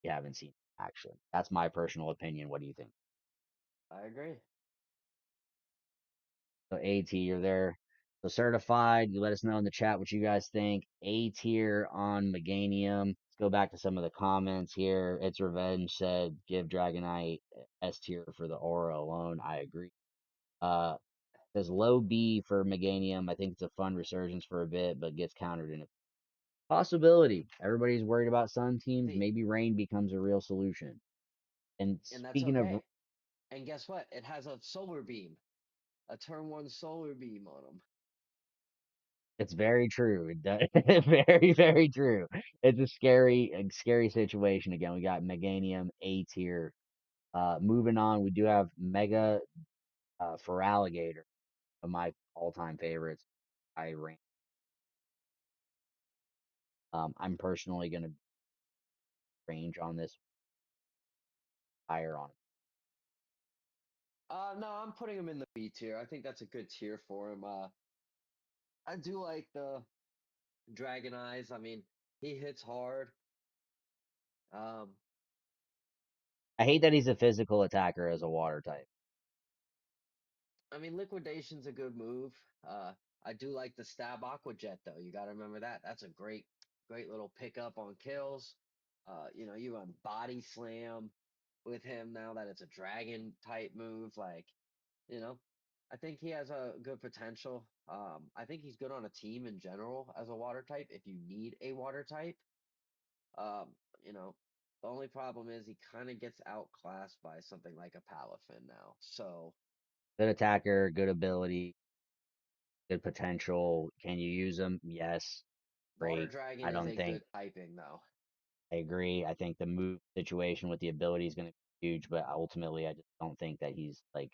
you haven't seen actually. That's my personal opinion. What do you think? I agree. So A tier there. So certified. You let us know in the chat what you guys think. A tier on Meganium. Let's go back to some of the comments here. It's Revenge said give Dragonite S tier for the aura alone. I agree. Uh says low B for Meganium. I think it's a fun resurgence for a bit, but gets countered in a possibility. Everybody's worried about sun teams. See, Maybe rain becomes a real solution. And and that's speaking of, okay. And guess what? It has a solar beam, a turn one solar beam on them. it's very true. Very, very true. It's a scary situation. Again, we got Meganium A tier. Moving on, we do have Mega for Alligator, one of my all-time favorites. I rank. I'm personally gonna range on this higher on. No, I'm putting him in the B tier. I think that's a good tier for him. I do like the Dragon Eyes. I mean, he hits hard. Um, I hate that he's a physical attacker as a water type. I mean, Liquidation's a good move. Uh, I do like the Stab Aqua Jet though. You got to remember that. That's a great little pickup on kills. You run Body Slam with him now that it's a dragon type move. Like, you know, I think he has a good potential. I think he's good on a team in general as a water type. If you need a water type, um, you know, the only problem is he kind of gets outclassed by something like a Palafin now. So Good attacker, good ability, good potential. Can you use him? Yes. Water Great. Dragon I is don't a think good typing though. I agree. I think the move situation with the ability is going to be huge, but ultimately, I just don't think that he's like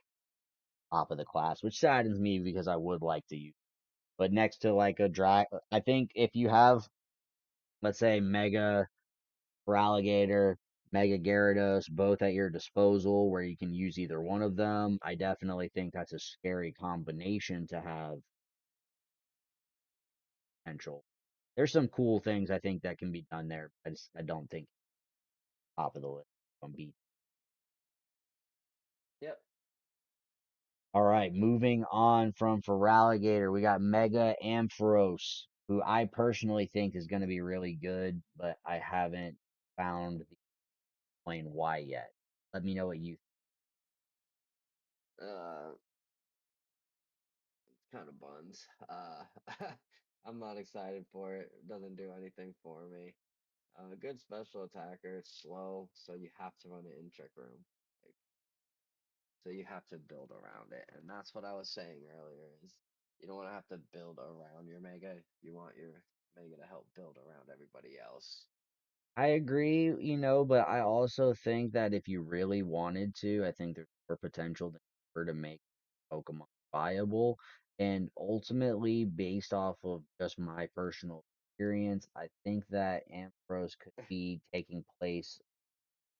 top of the class, which saddens me because I would like to use. But next to like a drag, I think if you have, let's say, Mega for Alligator, Mega Gyarados, both at your disposal, where you can use either one of them, I definitely think that's a scary combination to have potential. There's some cool things I think that can be done there. I don't think top of the list on beat. Yep. All right, moving on from Feraligatr, we got Mega Ampharos, who I personally think is going to be really good, but I haven't found the explain why yet. Let me know what you. Uh, kind of buns. I'm not excited for it. It doesn't do anything for me. Good special attacker. It's slow, so you have to run it in Trick Room. Like, so you have to build around it, and that's what I was saying earlier. Is you don't want to have to build around your Mega. You want your Mega to help build around everybody else. I agree, but I also think that if you really wanted to, I think there's more potential than ever to make Pokemon viable. And ultimately, based off of just my personal experience, I think that Ampharos could be taking place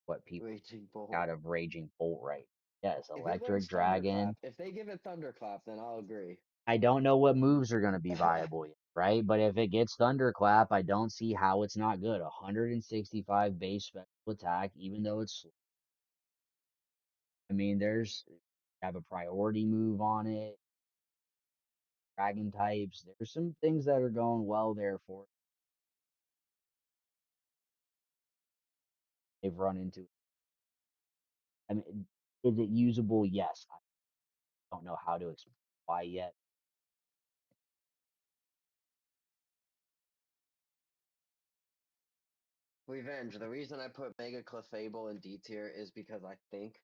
what people Raging Bolt. out of Raging Bolt right. Yes, If it Electric learns Dragon. Thunderclap, if they give it Thunderclap, then I'll agree. I don't know what moves are going to be viable yet, right? But if it gets Thunderclap, I don't see how it's not good. 165 base special attack, even though it's, I mean, there's have a priority move on it, dragon types. There's some things that are going well there for it. They've run into. I mean, is it usable? Yes. I don't know how to explain why yet. Revenge. The reason I put Mega Clefable in D tier is because I think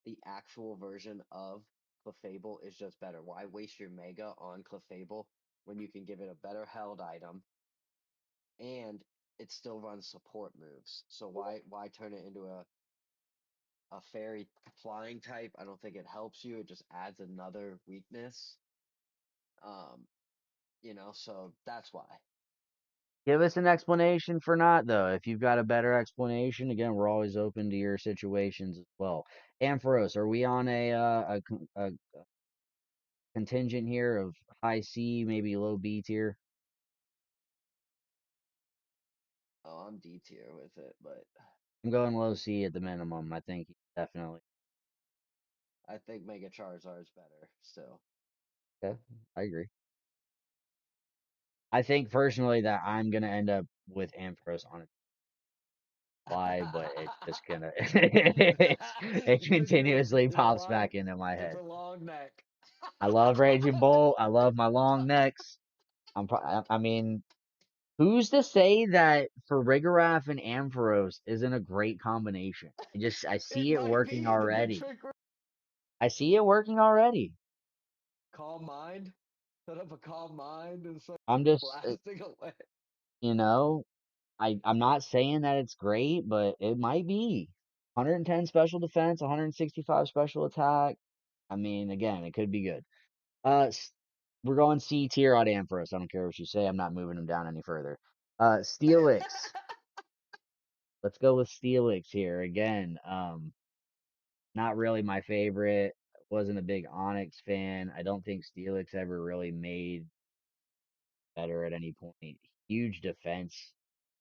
the actual version of Clefable is just better. Why waste your Mega on Clefable when you can give it a better held item and it still runs support moves? So why turn it into a fairy flying type? I don't think it helps you. It just adds another weakness. Um, so that's why. Give us an explanation for not, though. If you've got a better explanation, again, we're always open to your situations as well. Ampharos, are we on a contingent here of high C, maybe low B tier? Oh, I'm D tier with it, but I'm going low C at the minimum. I think definitely. I think Mega Charizard's better still. Okay, I agree. I think personally that I'm gonna end up with Ampharos on a fly, but it's just gonna it continuously It's a pops long back into my it's head. a long neck. I love Raging Bolt. I love my long necks. I mean, who's to say that for Farigiraf and Ampharos isn't a great combination? I It see it might working be the already. trick. I see it working already. Calm mind. Set up a calm mind and start I'm just, blasting away. you know, I'm not saying that it's great, but it might be. 110 special defense, 165 special attack. I mean, again, it could be good. We're going C tier on Ampharos. I don't care what you say. I'm not moving him down any further. Steelix. Let's go with Steelix here again. Not really my favorite. Wasn't a big Onyx fan. I don't think Steelix ever really made better at any point. Huge defense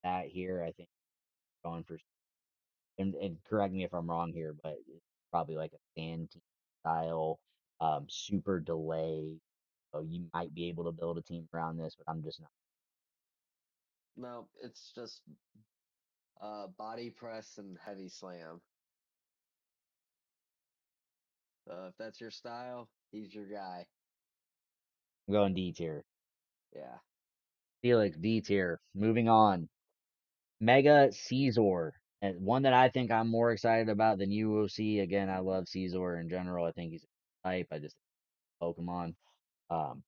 that here. I think going for and correct me if I'm wrong here, but it's probably like a fan team style, super delay. So you might be able to build a team around this, but I'm just not. No, it's just body press and heavy slam. If that's your style, he's your guy. I'm going D tier. Yeah. Felix D tier. Moving on. Mega Caesar. And one that I think I'm more excited about than you will see. Again, I love Caesar in general. I think he's a type. I just Pokemon. Um,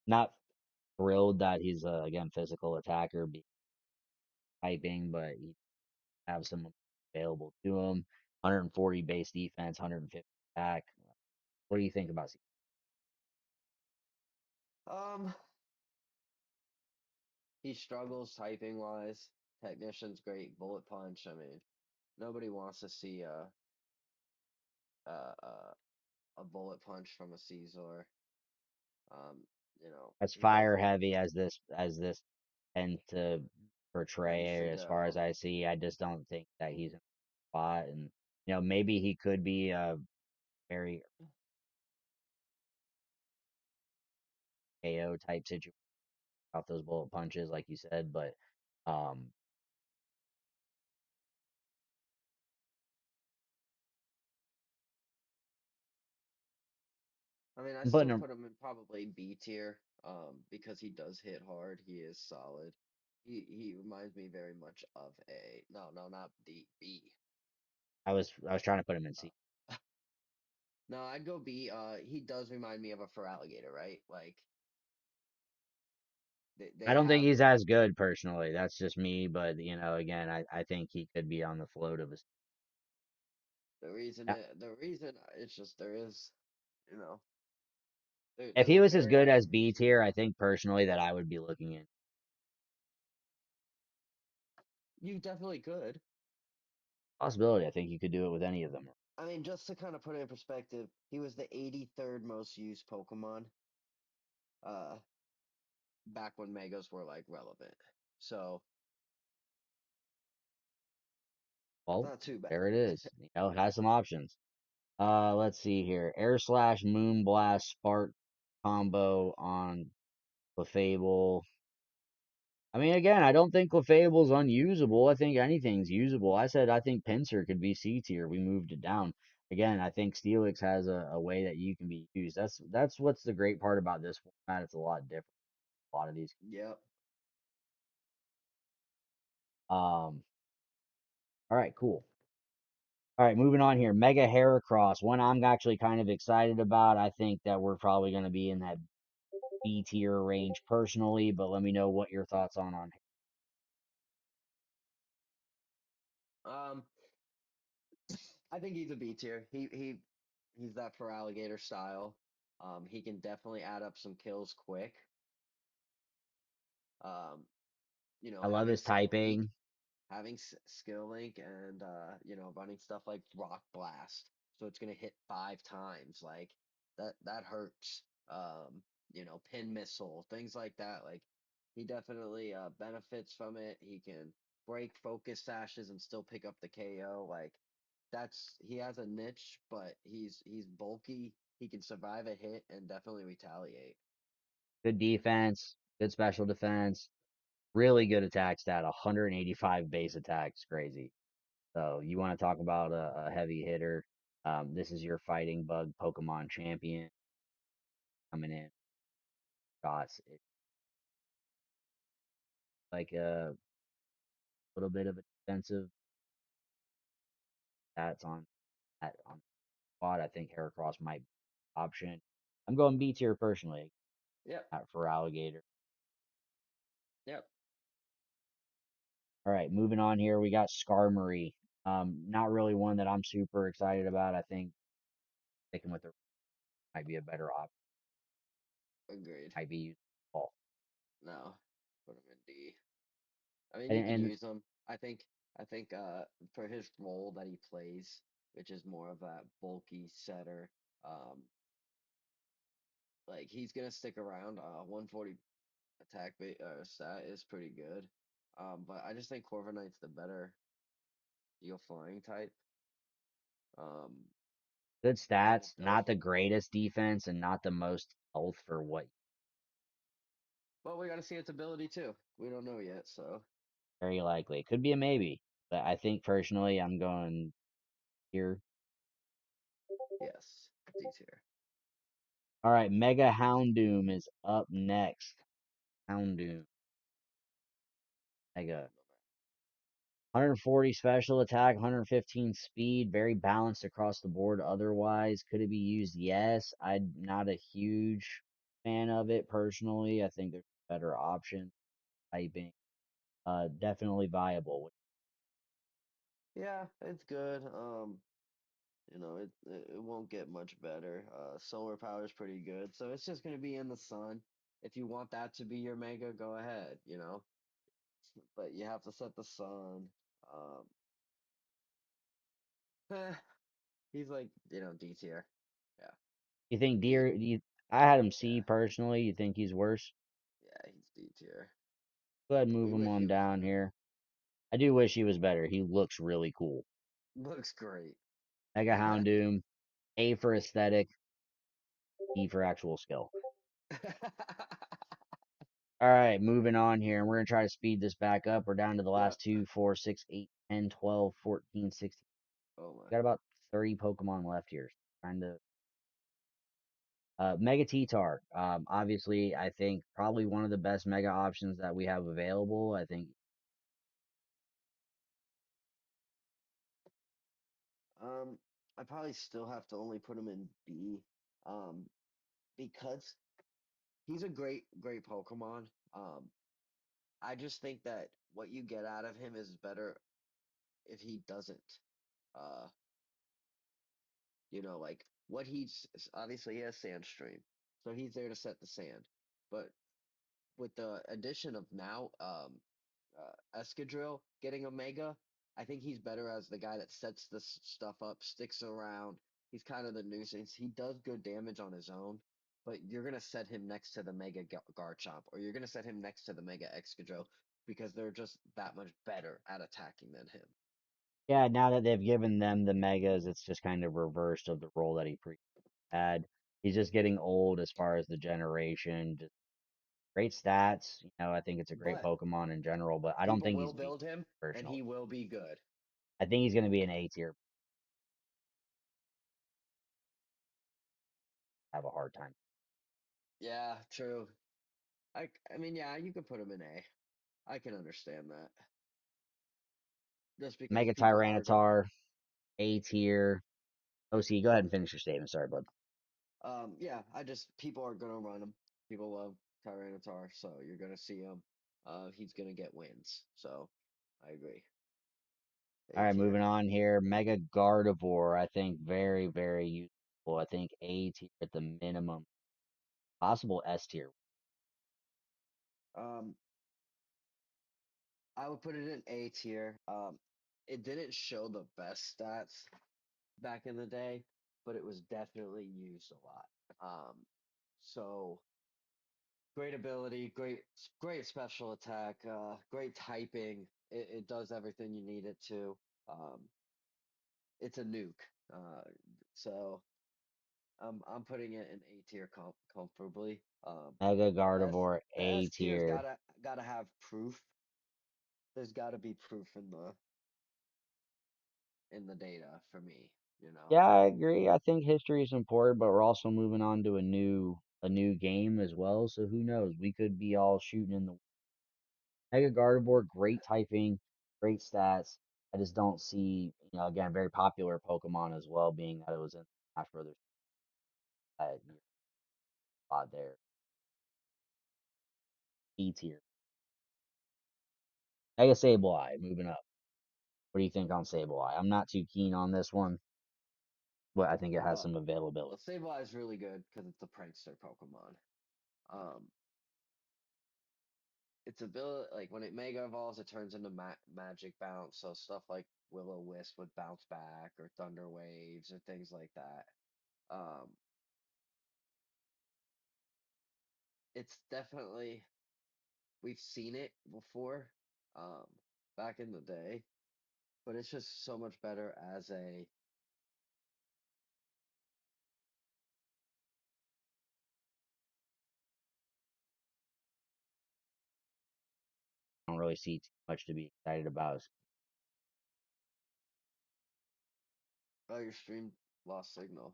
not thrilled that he's again physical attacker be typing, but he have some available to him. 140 base defense, 150 attack. What do you think about Caesar? Um, he struggles typing wise. Technician's great. Bullet punch. I mean, nobody wants to see a a, a bullet punch from a Caesar. Um, As he does fire hit. heavy as this tends to Tends to portray, as far as go. I see, I just don't think that he's in a spot. And maybe he could be a very KO type situation off those bullet punches, like you said. But um, I mean, I I'm still putting him. put him in probably B tier, because he does hit hard. He is solid. He reminds me very much of a no, not D, B. I was trying to put him in C. Uh, no, I'd go B. He does remind me of a fur alligator, right? Like they I don't think have he's as good personally. That's just me, but again, I think he could be on the float of a. the reason it's just there is, you know, If there's he a was as very good good as B reason. tier, I think personally that I would be looking in. You definitely could. Possibility. I think you could do it with any of them. I mean, just to kind of put it in perspective, he was the 83rd most used Pokemon uh back when Megas were like relevant. So, Well, not too bad. there it is. It has some options. Let's see here. Air Slash, Moonblast, Spark combo on Clefable. I mean, again, I don't think Clefable's unusable. I think anything's usable. I said I think Pinsir could be C tier. We moved it down. Again, I think Steelix has a way that you can be used. That's what's the great part about this format. It's a lot different. A lot of these. Yep. All right, cool. All right, moving on here. Mega Heracross. One I'm actually kind of excited about. I think that we're probably going to be in that B tier range personally, but let me know what your thoughts on. Um, I think he's a B tier. He's that for alligator style. He can definitely add up some kills quick. Um, I love having his skill link, typing. skill link, and running stuff like rock blast, so it's gonna hit 5 times. Like that hurts. Pin missile, things like that. Like he definitely benefits from it. He can break focus sashes and still pick up the KO. Like he has a niche, but he's bulky. He can survive a hit and definitely retaliate. Good defense, good special defense, really good attack stat, 185 base attacks, crazy. So you want to talk about a heavy hitter? This is your fighting bug Pokemon champion coming in. Shots, it's like a little bit of a defensive stats on that on squad. I think Heracross might be an option. I'm going B tier personally Yep. for Alligator. Yep. All right, moving on here. We got Skarmory. Not really one that I'm super excited about. I think sticking with it might be a better option. Agreed. Might be useful. No, put him in D. I mean, And, you can and use him. I think for his role that he plays, which is more of that bulky setter, um, like he's gonna stick around. 140 stat is pretty good. But I just think Corviknight's the better steel flying type. Um, good and it stats, does. not the greatest defense, and not the most health for what But we gotta see its ability too. We don't know yet, so very likely. It could be a maybe. But I think personally, I'm going here. yes, D tier. All right, Mega Houndoom is up next. Houndoom. Mega 140 special attack, 115 speed, very balanced across the board otherwise. Could it be used? Yes. I'm not a huge fan of it personally. I think there's better options. Typing. Definitely viable. Yeah, it's good. It won't get much better. Solar power is pretty good, so it's just gonna be in the sun. If you want that to be your mega, go ahead. But you have to set the sun. Um, eh, he's like, D tier. Yeah, You think D. Deer I had him C Yeah, personally. You think he's worse? yeah, he's D tier. Go ahead and move We him wish he on was down better. here. I do wish he was better. He looks really cool. Looks great. Mega Houndoom, A for aesthetic, E for actual skill. All right, moving on here, and we're gonna try to speed this back up. We're down to the Yep. last 2, 4, 6, 8, 10, 12, 14, 16. Oh We got my. about 30 Pokemon left here. Trying to Mega T-Tar. Obviously, I think probably one of the best Mega options that we have available. I think Um, I probably still have to only put him in B. Um, because he's a great Pokemon. I just think that what you get out of him is better if he doesn't. Uh, like what obviously he has Sandstream, so he's there to set the sand. But with the addition of now Escadrill getting Omega, I think he's better as the guy that sets this stuff up, sticks around. He's kind of the nuisance. He does good damage on his own, but you're gonna set him next to the Mega Garchomp, or you're gonna set him next to the Mega Excadrill because they're just that much better at attacking than him. Yeah, now that they've given them the megas, it's just kind of reversed of the role that he had. He's just getting old as far as the generation. Just great stats. I think it's a great But Pokemon in general, but I don't people think will he's V build him, and personally. he will be good. I think he's going to be an A tier. Have a hard time. Yeah, true. I mean, yeah, you could put him in A. I can understand that. Just because Mega people are gonna Tyranitar, A tier. OC, go ahead and finish your statement. Sorry, bud. Yeah, I just people are gonna run him. People love Tyranitar, so you're gonna see him. He's gonna get wins. So I agree. All A right, tier. moving on here. Mega Gardevoir, I think very, very useful. I think A tier at the minimum. Possible S tier. Um, I would put it in A tier. It didn't show the best stats back in the day, but it was definitely used a lot. So great ability, great special attack, great typing. It does everything you need it to. Um, it's a nuke. So I'm putting it in A tier comfortably. Mega S Gardevoir, the A S tier's tier. gotta have proof. There's gotta be proof in the data for me, you know. Yeah, I agree. I think history is important, but we're also moving on to a new game as well. So who knows? We could be all shooting in the Mega Gardevoir, great typing, great stats. I just don't see, again, very popular Pokemon as well, being that it was in Smash Brothers spot there. E tier. Mega Sableye, moving up. What do you think on Sableye? I'm not too keen on this one, but I think it has Well, some availability. Sableye is really good because it's a prankster Pokemon. Um, its ability, like when it Mega Evolves, it turns into Magic Bounce, so stuff like Will-O-Wisp would bounce back, or Thunder Waves, or things like that. Um, it's definitely we've seen it before, um, back in the day, but it's just so much better as a I don't really see too much to be excited about. oh, your stream lost signal.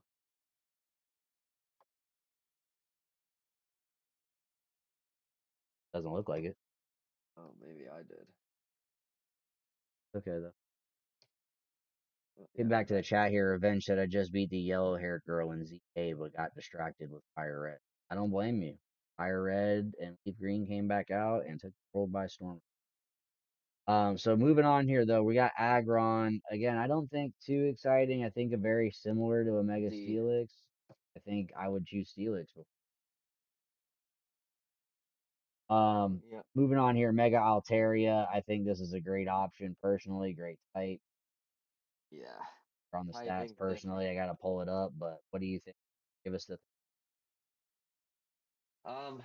Doesn't look like it. Oh, maybe I did. Okay, though. Yeah, Get I'm back to the back. chat here. Revenge said I just beat the yellow haired girl in ZA but got distracted with Fire Red. I don't blame you. Fire Red and Leaf Green came back out and took the world by storm. So moving on here though, we got Aggron. Again, I don't think too exciting. I think a very similar to a Mega D. Steelix. I think I would choose Steelix. Yep. Moving on here, Mega Altaria. I think this is a great option personally. Great type. Yeah. On the stats Typing's personally, different. I gotta pull it up, but what do you think? Give us the Um,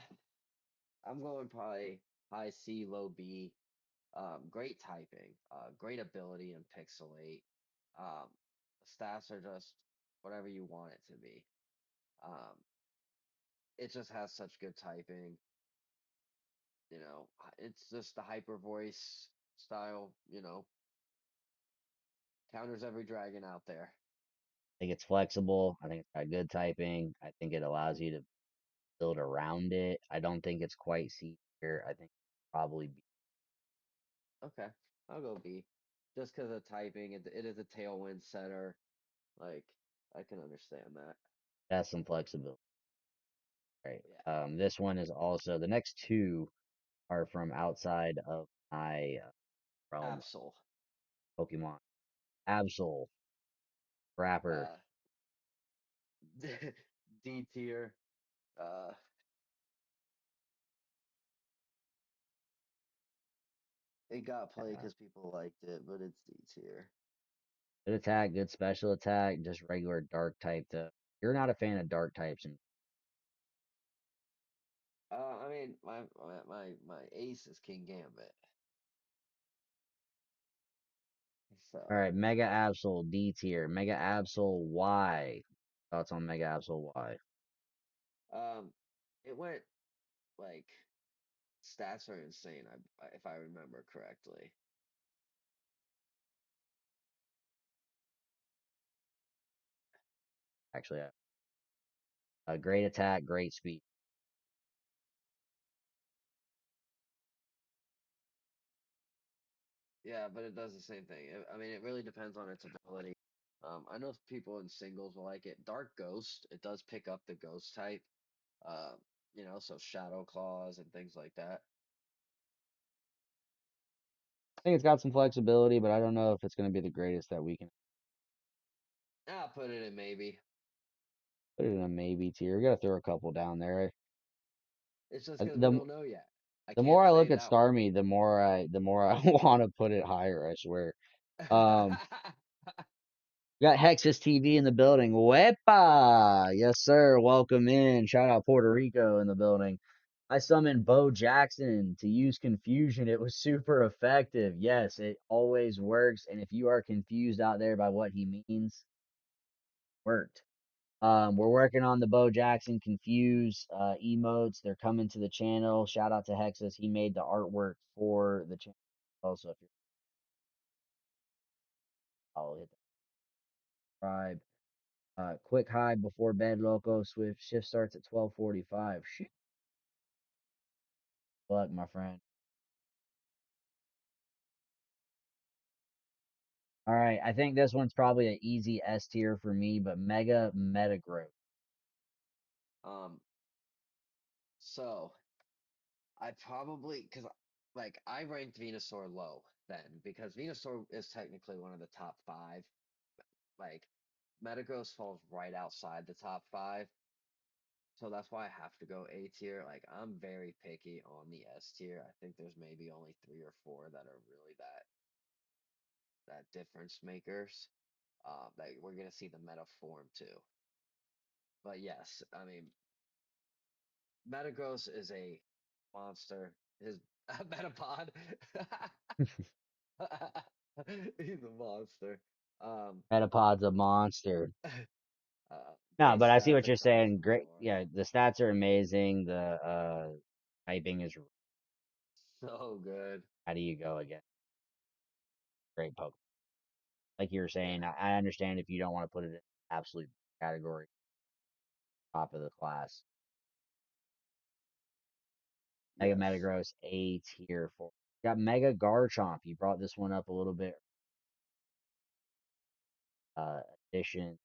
I'm going probably high C, low B. Great typing, great ability in Pixelate. The stats are just whatever you want it to be. Um, it just has such good typing. It's just the hyper voice style, counters every dragon out there. I think it's flexible. I think it's got good typing. I think it allows you to build around it. I don't think it's quite C tier. I think probably B. Okay, I'll go B. Just because of typing, it is a tailwind setter. Like, I can understand that. Has some flexibility. Right. Yeah. This one is also the next two are from outside of my realm Absol. of Pokemon. Absol, Rapper, Uh, D tier. Uh, It got played Yeah. because people liked it, but it's D tier. Good attack, good special attack, just regular dark type. You're not a fan of dark types. I mean, my ace is King Gambit. All So, right, Mega Absol D tier, Mega Absol Y. Thoughts on Mega Absol Y? um, it went like stats are insane. If I remember correctly. Actually, a great attack, great speed. Yeah, but it does the same thing. I mean, it really depends on its ability. I know people in singles will like it. Dark Ghost, it does pick up the ghost type. Uh, so Shadow Claws and things like that. I think it's got some flexibility, but I don't know if it's going to be the greatest that we can I'll put it in maybe. put it in a maybe tier. We got to throw a couple down there. It's just Uh, because we The don't know yet. I the more can't I say look at that one. Starmie, the more I want to put it higher. I swear. Um, we got Hexus TV in the building. Wepa! Yes, sir. Welcome in. Shout out Puerto Rico in the building. I summoned Bo Jackson to use confusion. It was super effective. Yes, it always works. And if you are confused out there by what he means, worked. We're working on the Bo Jackson Confuse emotes. They're coming to the channel. Shout out to Hexus. He made the artwork for the channel. Also, if you're, I'll hit the subscribe. Quick hide before bed, Loco. Swift shift starts at 12:45. Shit. Luck, my friend. All right, I think this one's probably an easy S tier for me, but Mega Metagross. um, so I probably because like I ranked Venusaur low then because Venusaur is technically one of the top five. Like Metagross falls right outside the top five. So that's why I have to go A tier. Like I'm very picky on the S tier. I think there's maybe only three or four that are really that difference makers. That we're gonna see the meta form too. But yes, I mean Metagross is a monster. His Metapod. He's a monster. Um, Metapod's a monster. No, Base but I see stats what are you're kind of saying. Great. floor. Yeah, the stats are amazing. The typing is. So good. How do you go again? Great Pokemon. Like you were Yeah. saying, I understand if you don't want to put it in absolute category, top of the class. Mega Yes. Metagross A tier for. Got Mega Garchomp. You brought this one up a little bit. Uh, Edition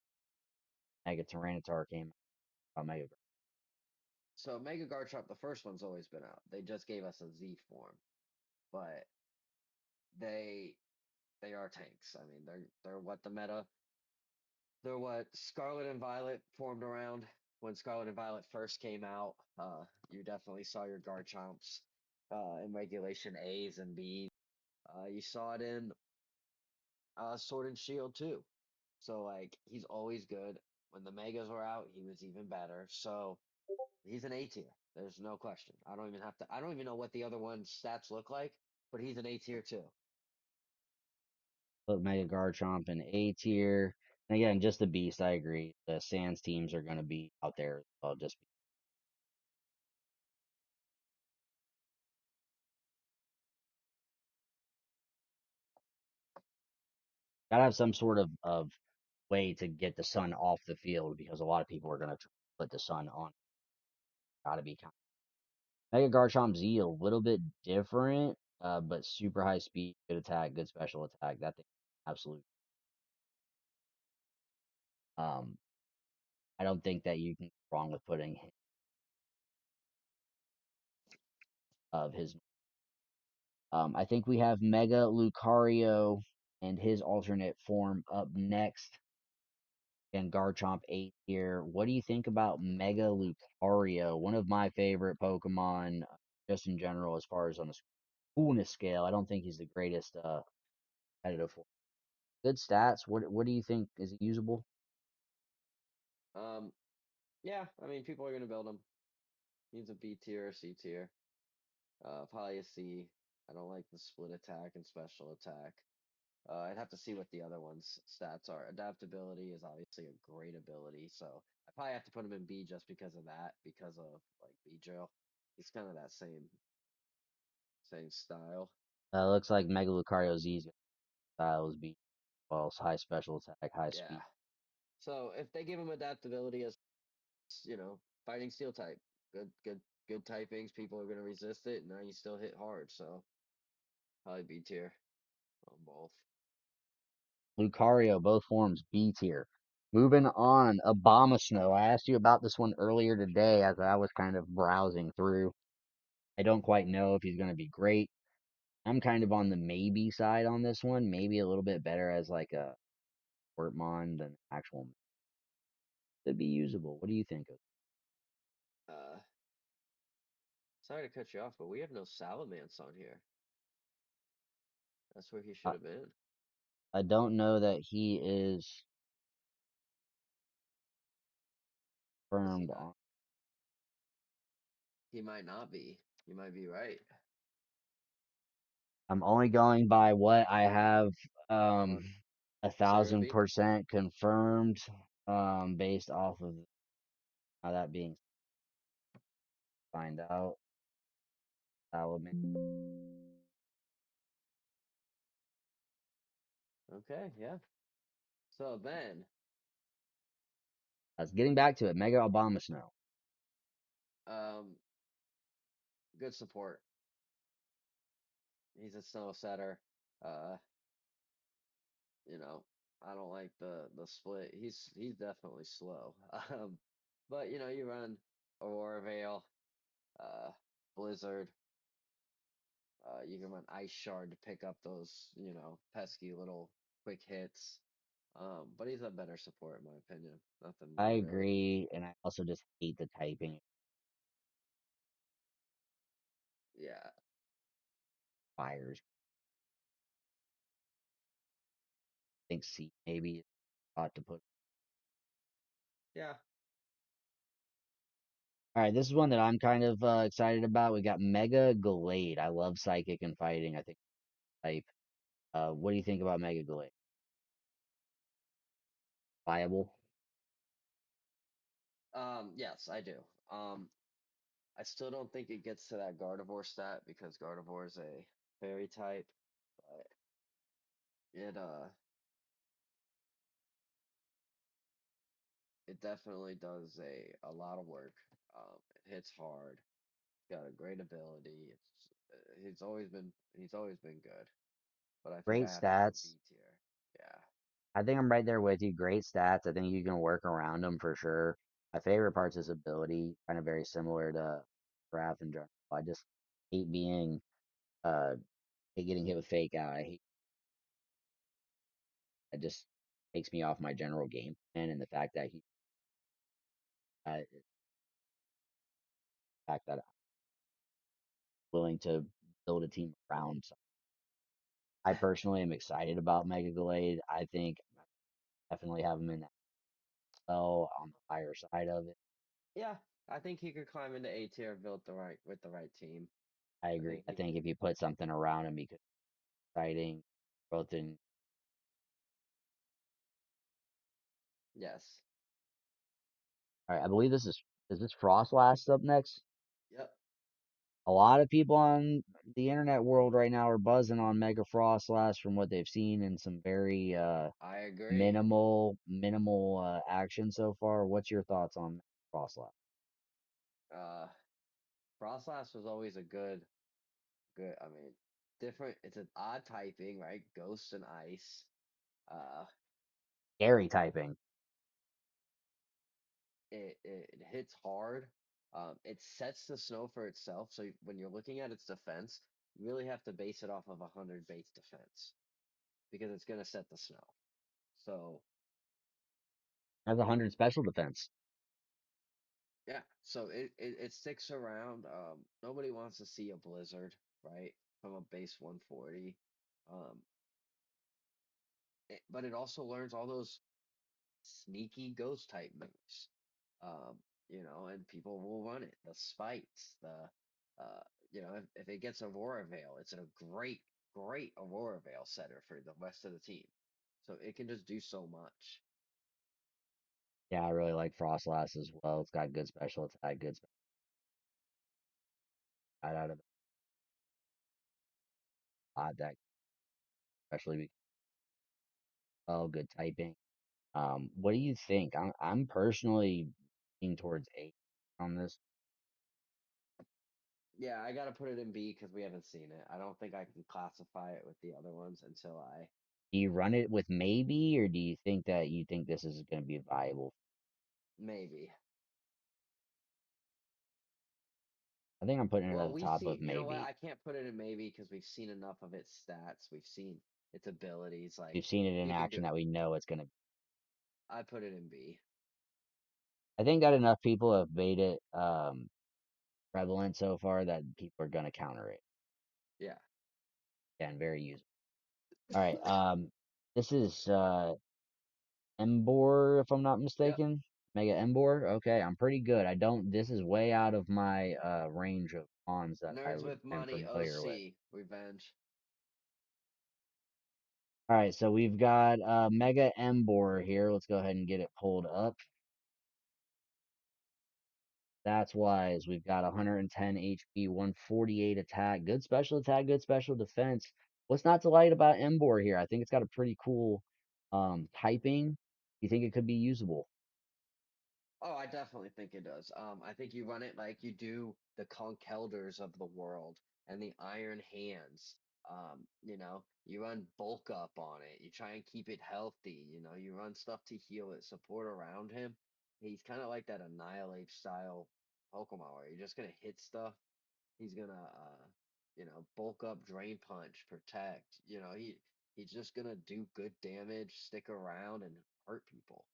Mega Tyranitar came out. Mega. So Mega Garchomp, the first one's always been out. They just gave us a Z form, but they they are tanks. I mean, they're what the meta. They're what Scarlet and Violet formed around when Scarlet and Violet first came out. You definitely saw your Garchomps in regulation A's and B's. You saw it in Sword and Shield too. So like he's always good. When the Megas were out, he was even better. So he's an A tier. There's no question. I don't even have to. I don't even know what the other one's stats look like, but he's an A tier too. Put Mega Garchomp in A tier. And again, just the beast. I agree. The Sans teams are going to be out there as well. Just gotta have some sort of way to get the sun off the field because a lot of people are going to put the sun on. Gotta be kind. Mega Garchomp Z a little bit different, but super high speed, good attack, good special attack. That thing, absolute. Um, I don't think that you can go wrong with putting of his. I think we have Mega Lucario and his alternate form up next. And Garchomp 8 here. What do you think about Mega Lucario? One of my favorite Pokemon, just in general, as far as on the screen. coolness scale, I don't think he's the greatest competitive form. Good stats. What do you think? Is it usable? Um, yeah, I mean, people are gonna build him. He's a B tier or C tier. Probably a C. I don't like the split attack and special attack. I'd have to see what the other ones' stats are. Adaptability is obviously a great ability, so I probably have to put him in B just because of that, because of like B drill. He's kind of that same style. Looks like Mega Lucario Z's style is B. Well, it's high special attack, high Yeah. speed. So if they give him adaptability as fighting steel type, good typings, people are gonna resist it. And now you still hit hard, so probably B tier on both. Lucario, both forms B tier. Moving on, Abomasnow. I asked you about this one earlier today as I was kind of browsing through. I don't quite know if he's going to be great. I'm kind of on the maybe side on this one. Maybe a little bit better as like a Wortmon than actual. Could be usable. What do you think of? Uh, Sorry to cut you off, but we have no Salamence on here. That's where he should I, have been. I don't know that he is Is he firmed not? on. He might not be. You might be right. I'm only going by what I have um On 1,000% Serabi? confirmed based off of how that being find out. I will Okay, yeah. So then, That's getting back to it. Mega Abomasnow. um, good support. He's a snow setter. Uh, you know, I don't like the split. He's definitely slow. But you run Aurora Veil, uh, Blizzard. You can run Ice Shard to pick up those, pesky little quick hits. But he's a better support in my opinion. Nothing I new really. agree, and I also just hate the typing Yeah. fires. I think C maybe ought to put. Yeah. All right, this is one that I'm kind of excited about. We got Mega Glade. I love Psychic and Fighting. I think type. What do you think about Mega Glade? Viable? Yes, I do. I still don't think it gets to that Gardevoir stat because Gardevoir is a fairy type, but it it definitely does a lot of work. It hits hard. Got a great ability. He's always been good, but I think Great I have to go stats. B tier. Yeah. I think I'm right there with you. Great stats. I think you can work around them for sure. My favorite part's his ability, kind of very similar to Wrath in general. I just hate being uh hate getting hit with fake out. I hate it just takes me off my general game plan and the fact that the fact that I'm willing to build a team around. So I personally am excited about Mega Glade. I think definitely have him in that well on the higher side of it. Yeah, I think he could climb into A tier built with the right team. I I agree. think I he think could. if you put something around him, he could be exciting both in. Yes. All right, I believe is this Frost last up next? Yep. A lot of people on the internet world right now are buzzing on Mega Frost last from what they've seen and some very I agree. minimal action so far. What's your thoughts on Frost last? Uh, Frostlass was always a good. I mean, different. It's an odd typing, right? Ghost and ice. Uh, Scary typing. it hits hard. It sets the snow for itself. So when you're looking at its defense, you really have to base it off of 100 base defense because it's gonna set the snow. So Has 100 special defense. yeah, so it sticks around. Nobody wants to see a blizzard, right? from a base 140. Um, but it also learns all those sneaky ghost type moves. Um, and people will run it. The spites, uh, if it gets Aurora Veil, it's a great Aurora Veil setter for the rest of the team. So it can just do so much. Yeah, I really like Frostlass as well. It's got good special attack, good special right out of the hot deck, especially because oh, good typing. What do you think? I'm personally leaning towards eight on this. Yeah, I gotta put it in B because we haven't seen it. I don't think I can classify it with the other ones until I Do you run it with maybe, or do you think that you think this is going to be viable? maybe. I think I'm putting it at Well, the we top of see, you know what? maybe. I can't put it in maybe because we've seen enough of its stats. We've seen its abilities. Like We've seen it in you could do. action that we know it's going to. I put it in B. I think that enough people have made it prevalent so far that people are going to counter it. Yeah. And very useful. All right. This is Embor, if I'm not Yep. mistaken. Mega Embor. Okay, I'm pretty good. I don't. This is way out of my range of pawns that Nerds with am money. familiar with. OC. Revenge. All right, so we've got Mega Embor here. Let's go ahead and get it pulled up. That's wise. We've got 110 HP, 148 attack, good special attack, good special defense. What's not to like about Embor here? I think it's got a pretty cool typing. You think it could be usable? Oh, I definitely think it does. I think you run it like you do the Conkelders of the world and the Iron Hands. You run bulk up on it. You try and keep it healthy. You run stuff to heal it, support around him. He's kind of like that Annihilate style Pokemon where you're just gonna hit stuff. He's gonna bulk up, drain punch, protect. He's just gonna do good damage, stick around, and hurt people.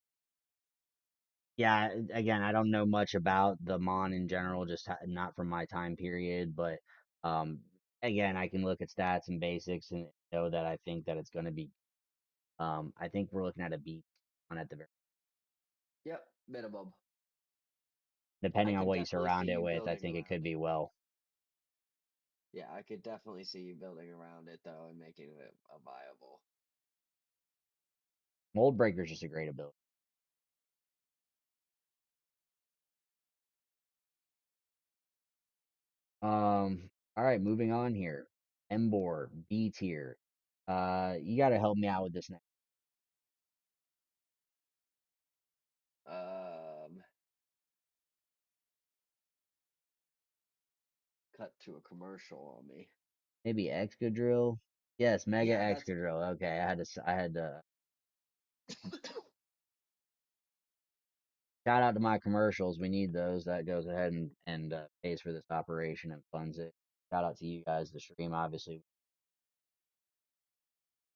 Yeah, again, I don't know much about the Mon in general, just not from my time period, but um, again, I can look at stats and basics and know that I think that it's going to be. I think we're looking at a B on at the very, Yep, minimum. I depending on could what you definitely see surround it you with. I building think it around could it. be well. Yeah, I could definitely see you building around it though and making it a viable. Mold Breaker is just a great ability. All right, moving on here. Embor, B tier. You got to help me out with this next. Um, cut to a commercial on me. Maybe Excadrill. Yes, Mega Yeah, that's Excadrill. Okay, I had to shout out to my commercials. We need those. That goes ahead and pays for this operation and funds it. Shout out to you guys, the stream, obviously.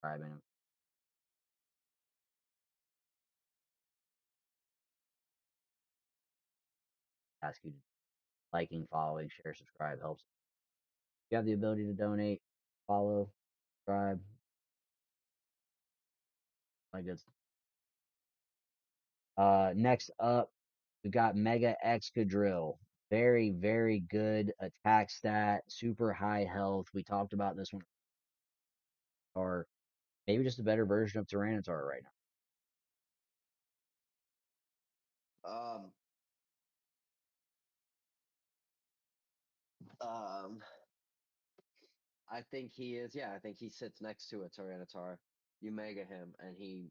Subscribing, ask you to liking, following, share, subscribe helps. If you have the ability to donate, follow, subscribe, like good. Next up, we got Mega Excadrill. Very, very good attack stat, super high health. We talked about this one, or maybe just a better version of Tyranitar right um um I think he is. Yeah, I think he sits next to a Tyranitar. You mega him and he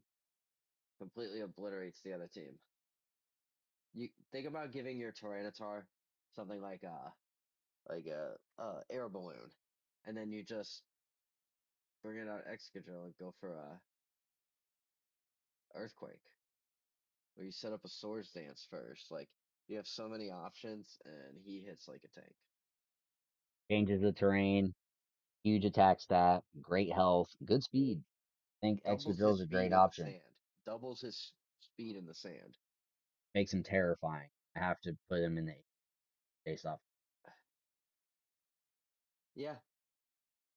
completely obliterates the other team. You think about giving your Tyranitar something like a air balloon, and then you just bring it out Excadrill and go for a earthquake. Or you set up a swords dance first. Like you have so many options, and he hits like a tank. now. Changes the terrain, huge attack stat, great health, good speed. I think Doubles Excadrill his is a speed great in the option. sand. Doubles his speed in the sand. Makes him terrifying. I have to put him in the face off. Yeah,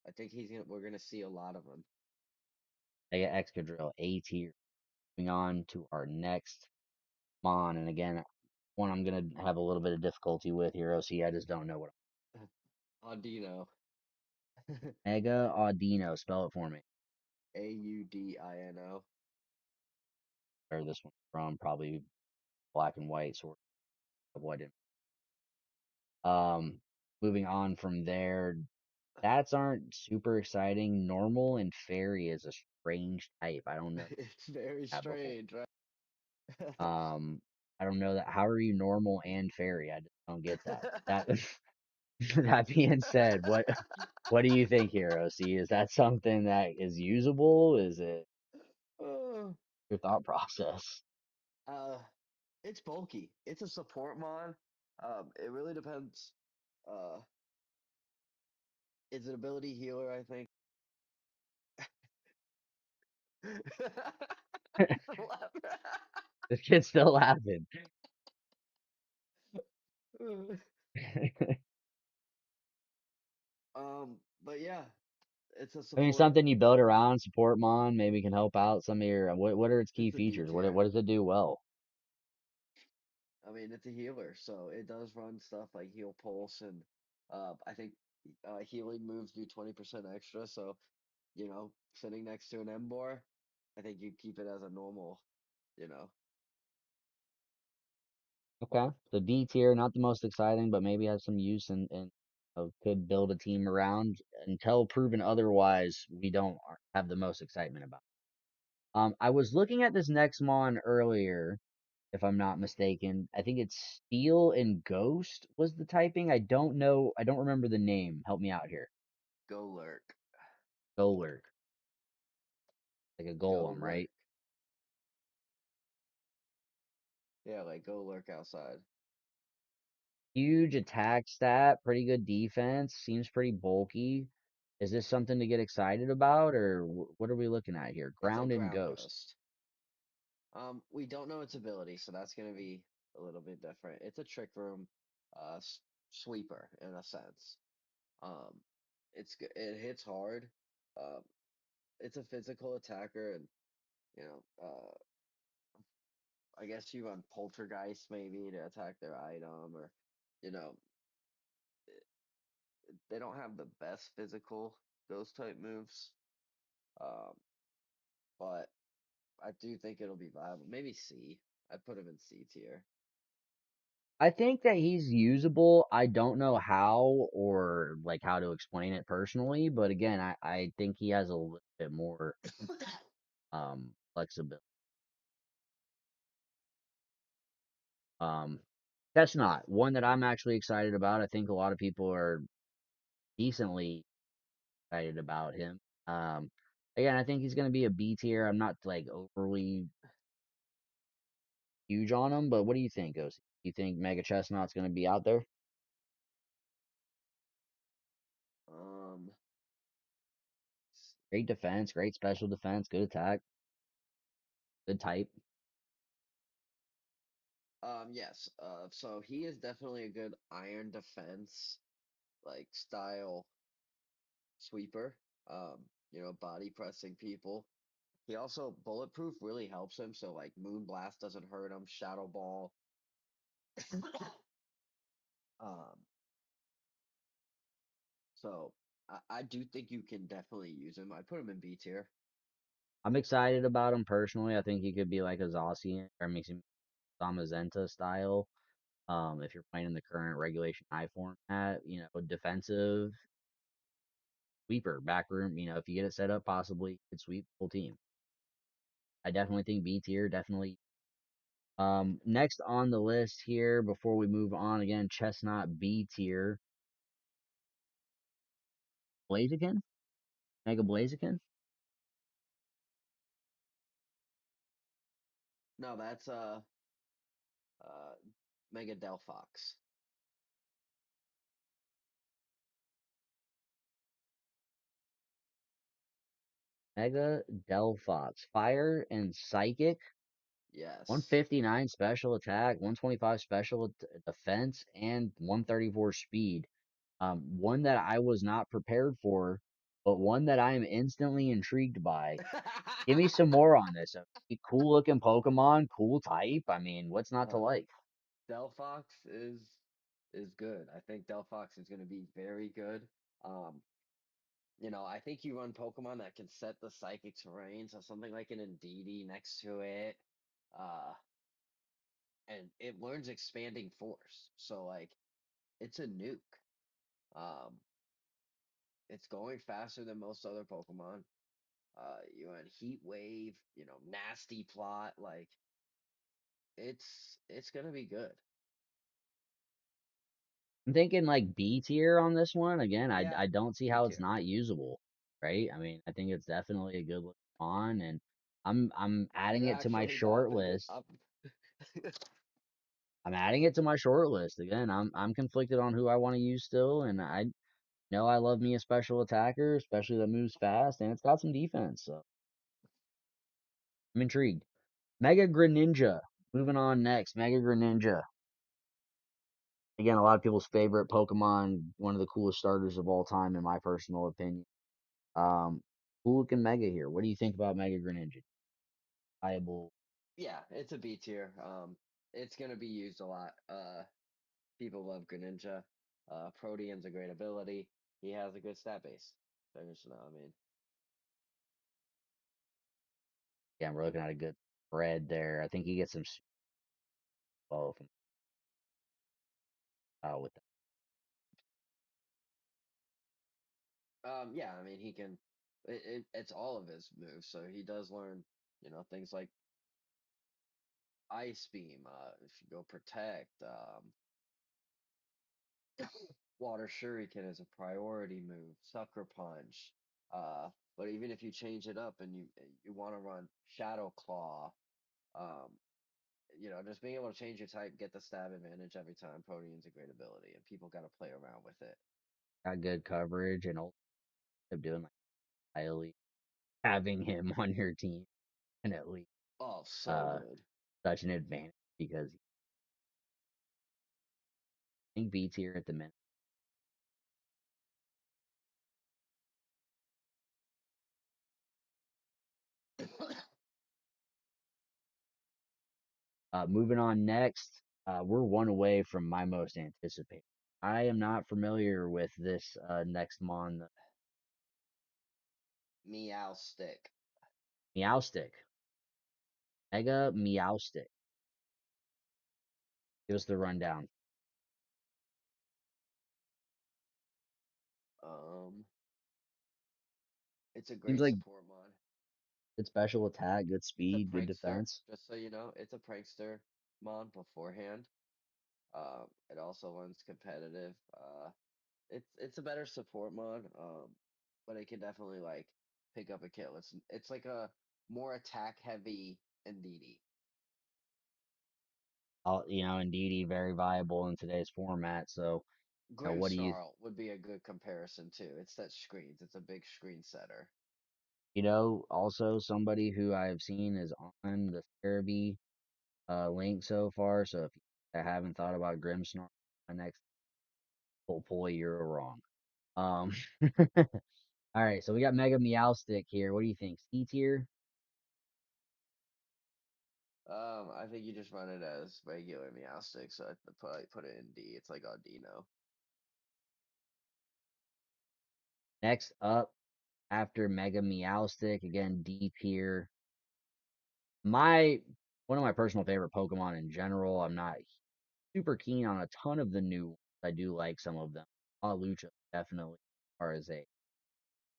I think we're gonna see a lot of him. Mega Excadrill, A tier. Moving on to our next Mon, and again, one I'm gonna have a little bit of difficulty with here, OC. I just don't know what Audino. Mega Audino, spell it for me. Audino. Where this one from? Probably black and white sort of what it. Um, moving on from there, stats aren't super exciting. Normal and fairy is a strange type. I don't know It's very that before. strange, right? Um, I don't know that. How are you normal and fairy? I just don't get that. That that being said, what do you think here, OC? Is that something that is usable? Is it Uh, your thought process? uh, it's bulky. It's a support mod. It really depends. Uh, it's an ability healer, I think. This kid's still laughing. But yeah, it's a I mean, support. something you build around, support mon, maybe can help out some of your. What are its key It's a D features? tier. What does it do well? I mean, it's a healer, so it does run stuff like heal pulse and I think healing moves do 20% extra. So, sitting next to an Emboar, I think you keep it as a normal, you know. Okay, so D tier, not the most exciting, but maybe has some use and could build a team around. Until proven otherwise, we don't have the most excitement about. I was looking at this next mon earlier, if I'm not mistaken. I think it's Steel and Ghost was the typing. I don't know. I don't remember the name. Help me out here. Go lurk. Golurk, like a Go golem, lurk. right? Yeah, like go lurk outside. Huge attack stat, pretty good defense, seems pretty bulky. Is this something to get excited about, or what are we looking at here? It's a Ground and ground Ghost. ghost. We don't know its ability, so that's gonna be a little bit different. It's a trick room, sweeper in a sense. Um, it hits hard. Um, it's a physical attacker, and you know, I guess you run poltergeist maybe to attack their item, or you know, they don't have the best physical ghost type moves. Um, but I do think it'll be viable. Maybe C. I put him in C tier. I think that he's usable. I don't know how or like how to explain it personally, but again, I think he has a little bit more flexibility. Um, that's not one that I'm actually excited about. I think a lot of people are decently excited about him. Um, again, I think he's going to be a B tier. I'm not like overly huge on him, but what do you think, Ghost? You think Mega Chestnut's going to be out there? Um, Great defense, great special defense, good attack, good type. yes. So he is definitely a good iron defense, like style sweeper. Um, body pressing people. He also bulletproof really helps him. So like Moonblast doesn't hurt him. Shadow Ball. Um, so I do think you can definitely use him. I put him in B tier. I'm excited about him personally. I think he could be like a Zacian or maybe Zamazenta style. If you're playing in the current regulation I format, defensive sweeper, back room, if you get it set up, possibly you could sweep full team. I definitely think B tier, definitely. Next on the list here, before we move on again, Chestnut B tier. Blaziken? Mega Blaziken? No, that's uh Mega Delphox. Mega Delphox. Fire and Psychic. Yes. 159 special attack, 125 special defense, and 134 speed. One that I was not prepared for. but one that I am instantly intrigued by. Give me some more on this. A cool looking Pokemon, cool type. I mean, what's not to uh, like? Delphox is good. I think Delphox is going to be very good. Um, I think you run Pokemon that can set the psychic terrain, so something like an Indeedee next to it. Uh, and it learns expanding force. So like it's a nuke. Um, it's going faster than most other Pokemon. You run Heat Wave, nasty plot, like it's gonna be good. I'm thinking like B tier on this one. Again, Yeah, I don't see B how it's tier. not usable, right? I mean, I think it's definitely a good look on, and I'm adding You're it to my actually not short list. up. I'm adding it to my short list. Again, I'm conflicted on who I want to use still, and I know I love me a special attacker, especially that moves fast, and it's got some defense. So I'm intrigued. Mega Greninja. Moving on next, Mega Greninja. Again, a lot of people's favorite Pokemon, one of the coolest starters of all time, in my personal opinion. Um, cool looking Mega here. What do you think about Mega Greninja? Viable. Yeah, it's a B tier. It's gonna be used a lot. People love Greninja. Protean's a great ability. He has a good stat base. There's no, I mean, Again, we're looking at a good spread there. I think he gets some both with that. yeah, I mean, he can. It's all of his moves, so he does learn, things like Ice Beam. If you go Protect, Water Shuriken is a priority move. Sucker Punch. Uh, but even if you change it up and you want to run Shadow Claw, um, just being able to change your type, get the stab advantage every time. Protean's a great ability, and people got to play around with it. Got good coverage and of doing like highly having him on your team and at least Oh, so uh good. such an advantage because I think B tier at the minute. Moving on next, we're one away from my most anticipated. I am not familiar with this next mon, the Meow Stick. Meowstick. Mega Meowstick. Give us the rundown. Um, it's a Seems great like support mod. good special attack, good It's a speed, good prankster, defense. just so you know. It's a prankster mod beforehand. It also runs competitive. It's a better support mod. But it can definitely like pick up a kill. It's like a more attack heavy Indeedee. Indeed, very viable in today's format. So, what do you, Grimmsnarl would be a good comparison too. It sets screens. It's a big screen setter. also somebody who I've seen is on the Therapy link so far. So if I haven't thought about Grimmsnarl, my next pull pull, you're wrong. Um, all right, so we got Mega Meowstick here. What do you think? C tier? I think you just run it as regular Meowstic, so I'd probably put it in D. It's like Audino. Next up, after Mega Meowstick, again D tier. My One of my personal favorite Pokemon in general. I'm not super keen on a ton of the new ones. I do like some of them. Lucha definitely, as far as a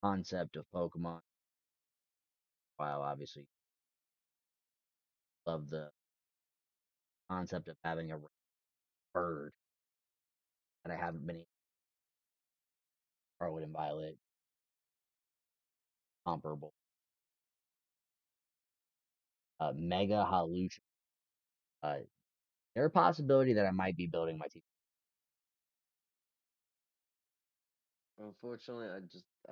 concept of Pokemon. While obviously love the concept of having a bird that I haven't been able to Scarlet and Violet comparable. Mega Halucha. Uh, there's a possibility that I might be building my team. Unfortunately,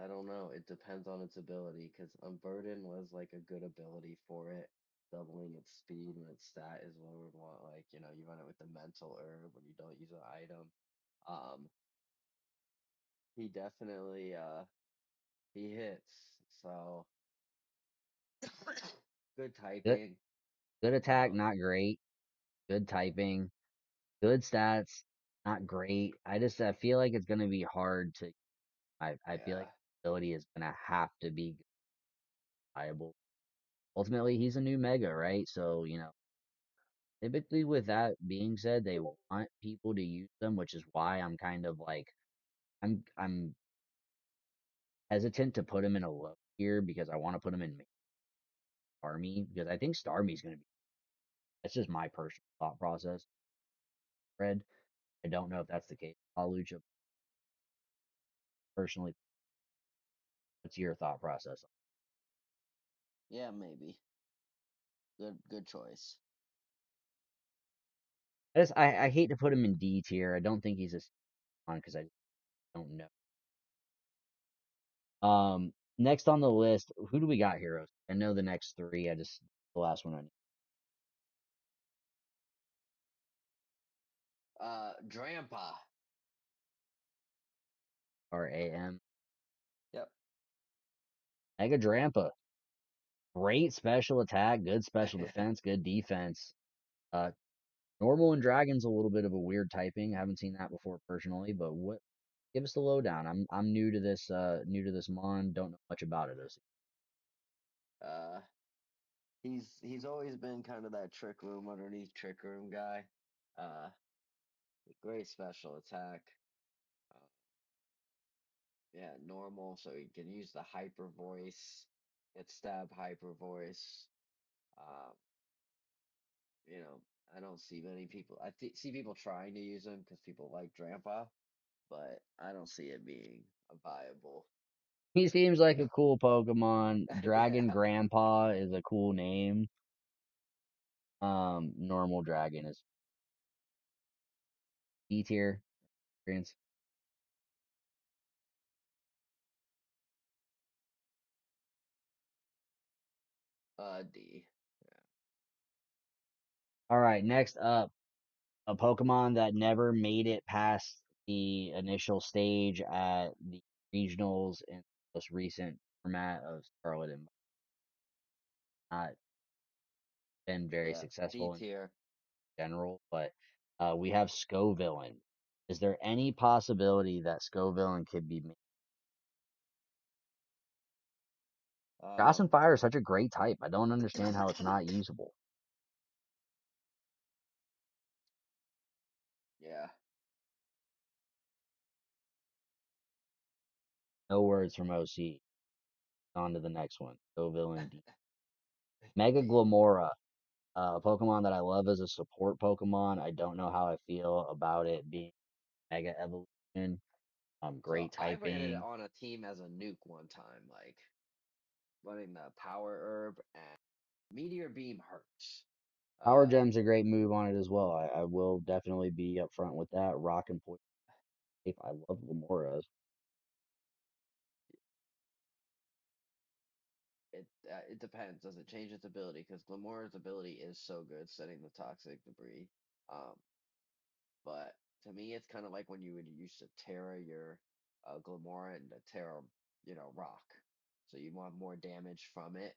I don't know. It depends on its ability, because Unburden was like a good ability for it. Doubling its speed when its stat is lower than what, like, you run it with the mental herb when you don't use an item. Um, he definitely he hits. So good Good, typing. good attack, Um, not great. Good typing, good stats, not great. I feel like it's gonna be hard to. I feel like yeah, ability is gonna have to be viable. Ultimately, he's a new mega, right? So typically with that being said, they want people to use them, which is why I'm kind of like I'm hesitant to put him in a low tier because I want to put him in Starmie because I think Starmie's gonna be. That's just my personal thought process. Fred, I don't know if that's the case. Lucha personally, what's your thought process? yeah, maybe. Good choice. I hate to put him in D tier. I don't think he's a on because I don't know. Next on the list, who do we got heroes? I know the next three. I just the last one I need. Drampa. RAM. Yep. Mega Drampa. Great special attack, good special defense, good defense. Uh, Normal and Dragon's a little bit of a weird typing. I haven't seen that before personally, but what? Give us the lowdown. I'm new to this mon. Don't know much about it. uh, he's always been kind of that trick room underneath trick room guy. Uh, great special attack. Uh, yeah, normal, so he can use the hyper voice, get stab hyper voice. Um, you know, I don't see many people. See people trying to use him because people like Drampa, but I don't see it being a viable. He seems like a cool Pokemon. Dragon Yeah. Grandpa is a cool name. Normal Dragon is D tier experience. D. All right, next up, a Pokemon that never made it past the initial stage at the regionals in the most recent format of Scarlet and not been very Yeah. D successful in tier. general, but we have Scovillain. Is there any possibility that Scovillain could be made? Grass and Um. Fire is such a great type. I don't understand how it's not usable. Yeah. No words from OC. On to the next one. Scovillain D. Mega D. Glamora. A Pokemon that I love as a support Pokemon. I don't know how I feel about it being Mega Evolution. So Great I ran it typing. on a team as a nuke one time, like running the power herb and meteor beam hurts. Power Uh, Gem's a great move on it as well. I will definitely be upfront with that. Rock and Poison Tape. I love Gamora's. it depends. Does it change its ability? Because Glamour's ability is so good, setting the toxic debris. Um, but to me, it's kind of like when you would use to Terra your Glamour and Terra, Rock. So you want more damage from it.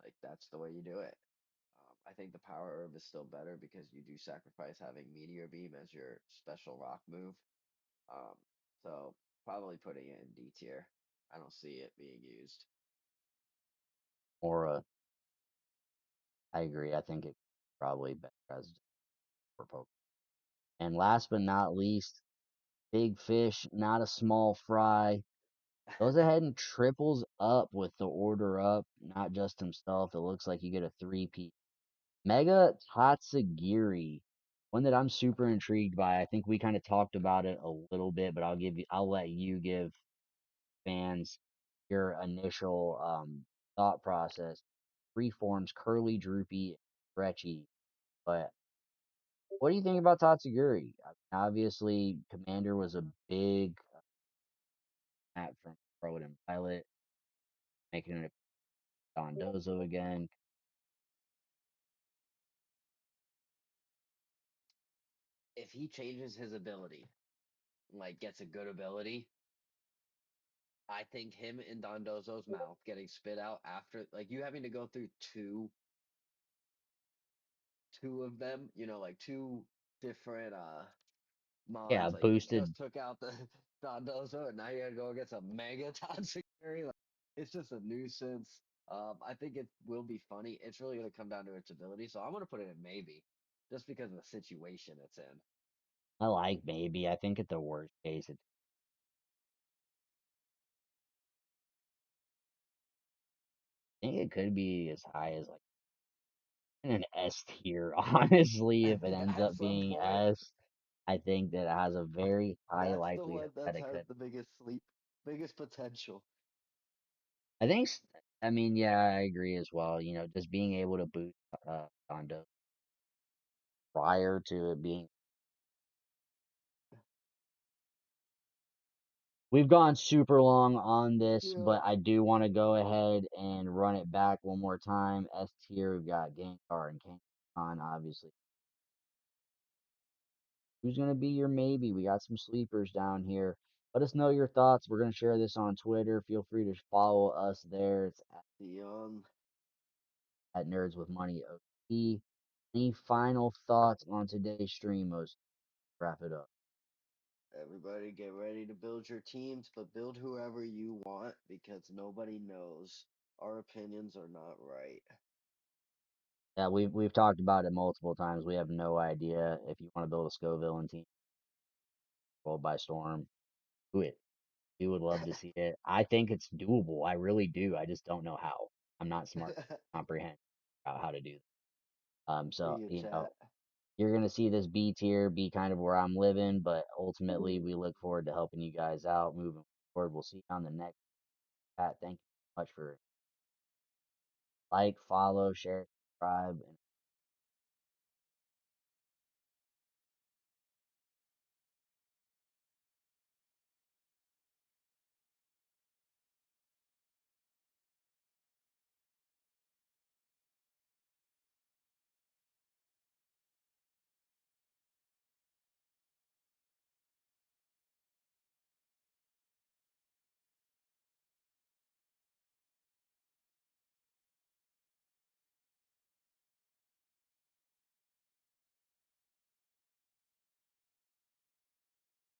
Like that's the way you do it. I think the Power Herb is still better because you do sacrifice having Meteor Beam as your special rock move. Um, so probably putting it in D tier. I don't see it being used. Gamora, I agree. I think it probably better as for Pokemon. And last but not least, big fish, not a small fry. Goes ahead and triples up with the order up, not just himself. It looks like you get a three-peat. Mega Tatsugiri, one that I'm super intrigued by. I think we kind of talked about it a little bit, but I'll let you give fans your initial thought process. Three forms: curly, droopy, stretchy. But what do you think about Tatsugiri? I mean, obviously, Commander was a big at from Scarlet and Violet, making it Dondozo again. If he changes his ability, like gets a good ability, I think him in Dondozo's mouth getting spit out after, like, you having to go through two of them, like two different Yeah, mons. Like, you boosted. just took out the Dondozo, and now you gotta go against a mega toxic fairy. Like, it's just a nuisance. I think it will be funny. It's really gonna come down to its ability, so I'm gonna put it in maybe, just because of the situation it's in. I like maybe. I think at the worst case, I think it could be as high as like an S tier. Honestly, if it ends At up some being point, S, I think that it has a very high that's the likelihood one that that it has could. the biggest potential. I think. I mean, yeah, I agree as well. Just being able to boost Donda prior to it being. We've gone super long on this, Yeah. but I do want to go ahead and run it back one more time. S tier, we've got Gengar and Kangaskhan, obviously. Who's going to be your maybe? We got some sleepers down here. Let us know your thoughts. We're going to share this on Twitter. Feel free to follow us there. It's The at Nerds with Money OT. Any final thoughts on today's stream, Most? Wrap it up. Everybody get ready to build your teams, but build whoever you want because nobody knows. Our opinions are not right. Yeah, we've talked about it multiple times. We have no idea if you want to build a Scoville team, rolled by storm. Do it. We would love to see it. I think it's doable. I really do. I just don't know how. I'm not smart enough to comprehend about how to do that. Me So and chat. you're gonna see this B tier be kind of where I'm living, but ultimately we look forward to helping you guys out moving forward. We'll see you on the next chat. Thank you so much for follow, share, subscribe, and